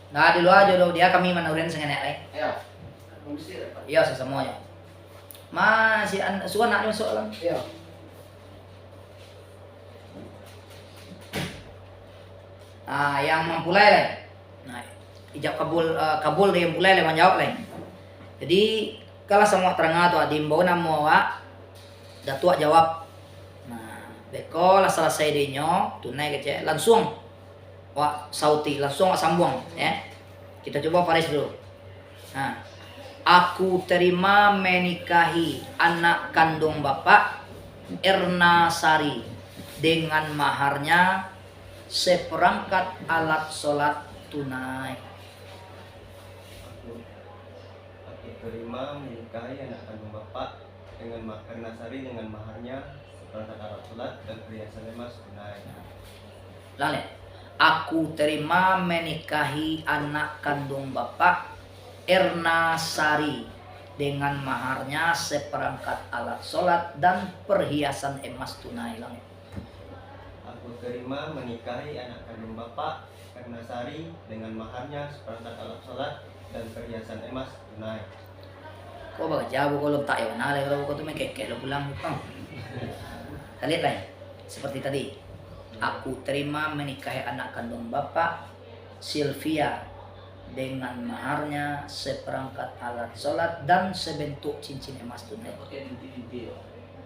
[SPEAKER 1] Nah di luar jodoh dia kami manurin sa nganek iya sa semuanya. Masih suka nak masuk lang.
[SPEAKER 2] Iya.
[SPEAKER 1] Yang mempulai lah. Nah, ijab kabul dia mempulai lah menjawab lah. Jadi kalau semua terang tu adimbo namo wa datua jawab. Nah, beko lah selesai dinyo tunai kece langsung wa sauti langsung sambung ya. Kita coba Faris dulu. Nah, aku terima menikahi anak kandung Bapak Erna Sari dengan maharnya seperangkat alat sholat tunai.
[SPEAKER 4] Aku terima menikahi anak kandung Bapak dengan Erna Sari dengan maharnya seperangkat alat sholat dan perhiasan emas tunai.
[SPEAKER 1] Lalu, aku terima menikahi anak kandung Bapak Erna Sari dengan maharnya seperangkat alat sholat dan perhiasan emas tunai. Lalu,
[SPEAKER 4] aku terima menikahi anak kandung Bapak Erna Sari dengan maharnya seperangkat alat sholat dan perhiasan emas tunai.
[SPEAKER 1] kau baga jawab kalau tak ya mana kalau kau tu main keke lo pulang pang. Kalian lain seperti tadi. Aku terima menikahi anak kandung Bapak Sylvia dengan maharnya seperangkat alat sholat dan sebentuk cincin emas tunai.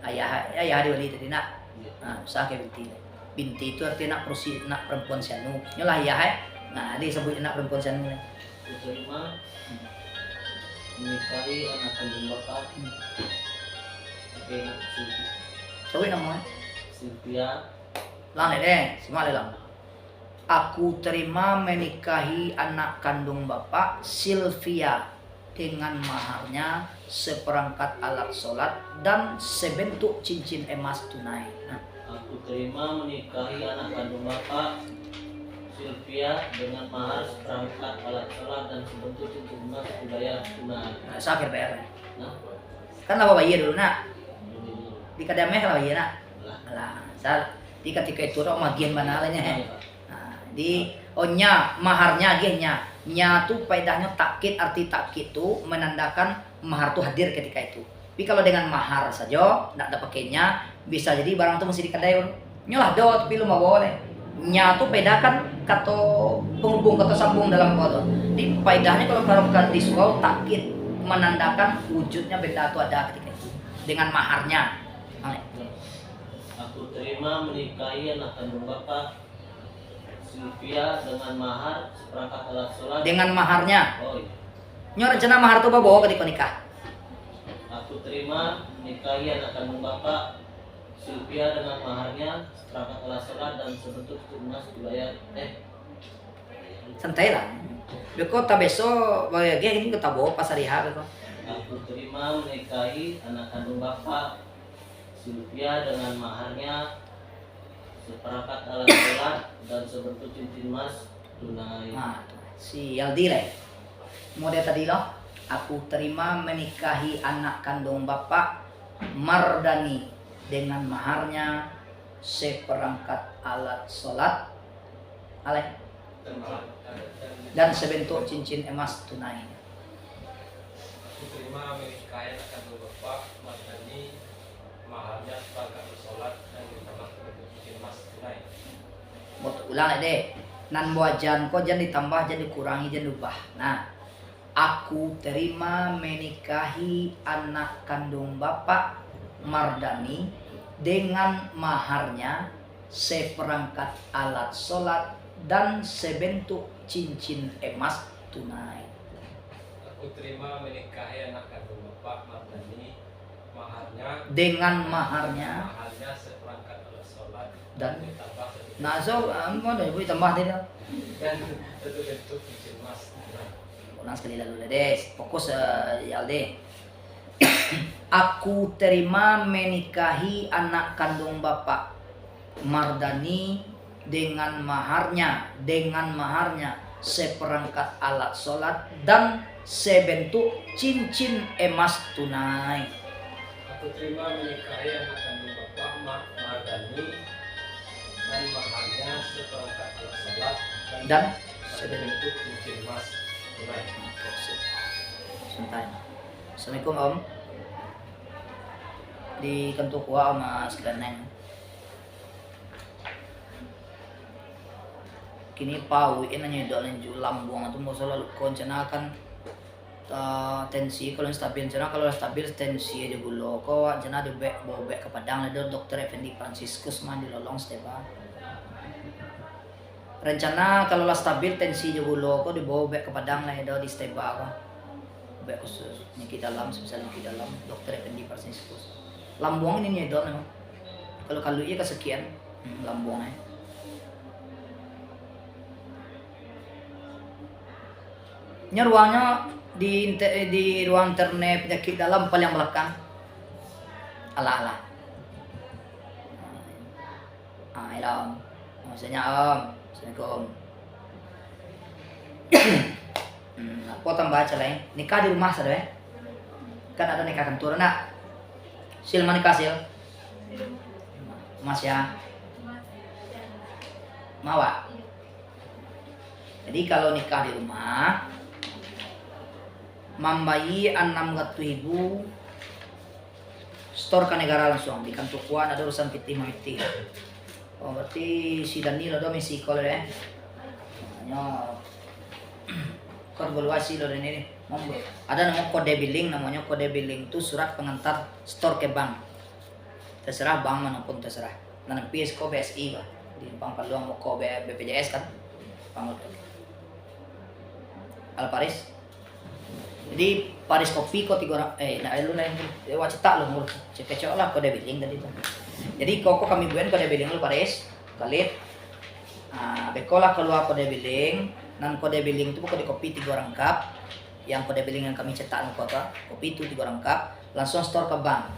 [SPEAKER 1] Ayah ada wali tadi nak. Nah, usah ke binti. Binti itu artinya nak perempuan sianu. Nyolah ayah Nah, dia sebut anak perempuan sianu.
[SPEAKER 5] Terima menikahi anak kandung Bapak Sylvia
[SPEAKER 1] Sebut nama.
[SPEAKER 5] Sylvia
[SPEAKER 1] Lang deh, simak lang. Aku terima menikahi anak kandung bapak Sylvia dengan maharnya seperangkat alat sholat dan sebentuk cincin emas tunai. Nah,
[SPEAKER 5] Aku terima menikahi anak kandung bapak Sylvia dengan mahar seperangkat alat sholat dan sebentuk cincin emas dibayar tunai.
[SPEAKER 1] sakit PR.
[SPEAKER 5] Nah,
[SPEAKER 1] Kan apa bayi dulu nak?
[SPEAKER 5] ini dulu.
[SPEAKER 1] Di kadamnya kalau bayi nak.
[SPEAKER 5] Lah.
[SPEAKER 1] Alah, sal. Di ketika itu orang magian banalnya.
[SPEAKER 5] Nah,
[SPEAKER 1] Nah, di ohnya maharnya gihnya. Nya tuh faedahnya takkit, arti takkit tuh menandakan mahar tuh hadir ketika itu. Tapi kalau dengan mahar saja, tidak ada pakainya, bisa jadi barang tuh mesti dikadai. Nyolah do, tapi lu mau boleh. Nya tuh bedakan kata penghubung kata sambung dalam kata. Di faedahnya kalau di surau takkit menandakan wujudnya benda itu ada ketika itu dengan maharnya.
[SPEAKER 5] Aku terima menikahi anak kandung bapak Sylvia dengan mahar seperangkat alat sholat.
[SPEAKER 1] Dengan maharnya.
[SPEAKER 5] Oh iya.
[SPEAKER 1] Nyo rencana mahar tuh bawa ketika nikah.
[SPEAKER 5] Aku terima menikahi anak kandung bapak Sylvia dengan maharnya seperangkat alat sholat dan sebentuk emas dibayar.
[SPEAKER 1] Santai lah. Beko tak besok bagi ini kita bawa pas hari hari kok.
[SPEAKER 5] Aku terima menikahi anak kandung bapak Sylvia dengan maharnya seperangkat alat sholat dan sebentuk cincin emas tunai.
[SPEAKER 1] Nah, si Aldi lah. Model tadi loh. Aku terima menikahi anak kandung bapak Mardani dengan maharnya seperangkat alat sholat dan sebentuk cincin emas tunai.
[SPEAKER 6] Aku terima menikahi anak kandung bapak Mardani maharnya seperangkat sholat dan ditambah cincin emas tunai.
[SPEAKER 1] Mau ulang lagi deh. Nan buajan kok jangan ditambah, jangan dikurangi, jangan ubah. Nah, aku terima menikahi anak kandung bapak Mardani dengan maharnya seperangkat alat sholat dan sebentuk cincin emas tunai.
[SPEAKER 6] Aku terima menikahi anak kandung bapak Mardani maharnya seperangkat alat sholat
[SPEAKER 1] Dan
[SPEAKER 6] ditambah
[SPEAKER 1] nah so mau dari boleh tambah deh.
[SPEAKER 6] dan satu bentuk cincin emas tunai.
[SPEAKER 1] Ulang sekali lalu deh. Fokus ya deh. Aku terima menikahi anak kandung bapak Mardani dengan maharnya seperangkat alat sholat dan sebentuk cincin emas tunai.
[SPEAKER 6] Aku terima menikahi anak kandung bapak Mardani dan maharnya seperangkat alat sholat
[SPEAKER 1] Dan
[SPEAKER 6] sebentuk cincin emas tunai.
[SPEAKER 1] Santai. Assalamualaikum om. Di kentuk wa mas ganeng. Kini pau ina nyedol ju lambung atau mau selalu koncenakan tensi kalau stabil cina kalau stabil tensi aja gulo ko cina di bobek ke Padang ada dokter Effendi Franciscus mah dilolong Steba. Rencana kalau lah stabil tensi aja gulo ko di bobek ke Padang lah ada di Steba ko. Bobek khusus nyeki dalam sebesar nyeki dalam dokter Effendi Franciscus. Lambung ini nyedol memang. Kalau iya kesekian lambungnya. Ini ruangnya di ruang internet penyakit dalam paling belakang. Ala. Om. Maksudnya om. Assalamualaikum. Apa tambah baca lain? Nikah di rumah saja kan ada nikah kantor nak. Sil mana nikah sil? Mas ya. Mawa. Jadi kalau nikah di rumah mambayi 600.000 store ke negara langsung di kantor kuan ada urusan piti mati. Oh berarti si Daniel ada misi kalau deh. Hanya korbolwasi lo ini ada nama kode billing, namanya kode billing itu surat pengantar store ke bank. Terserah bank manapun terserah. Nanti PS ko BSI lah di bank Paluang mau ko BPJS kan. Bank Alparis. Jadi Paris kopi kok 3 orang nah lu lain wacita lu cek lah kode billing tadi tuh. Jadi kok kami buat kode billing lu Paris kalit. Bekolah keluar kode billing. Nan kode billing itu kode kopi 3 orang cup. Yang kode billing yang kami cetak apa? Kopi itu 3 orang cup. Langsung store ke bank.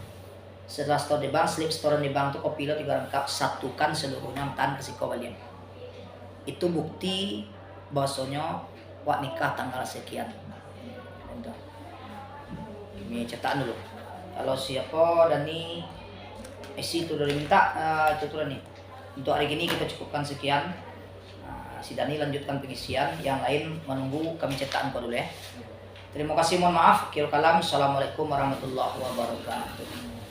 [SPEAKER 1] Setelah store di bank, slip store di bank itu kopi lo 3 orang cup. Satukan seluruhnya tan kasih kau balian. Itu bukti bahwasanya wak nikah tanggal sekian. Udah. Ini cetak dulu. Kalau siapa Dani Messi itu udah diminta itu tuh nih. Untuk hari ini kita cukupkan sekian. Si Dani lanjutkan pengisian, yang lain menunggu kami cetak dulu ya. Terima kasih, mohon maaf. Akhirul kalam. Assalamualaikum warahmatullahi wabarakatuh.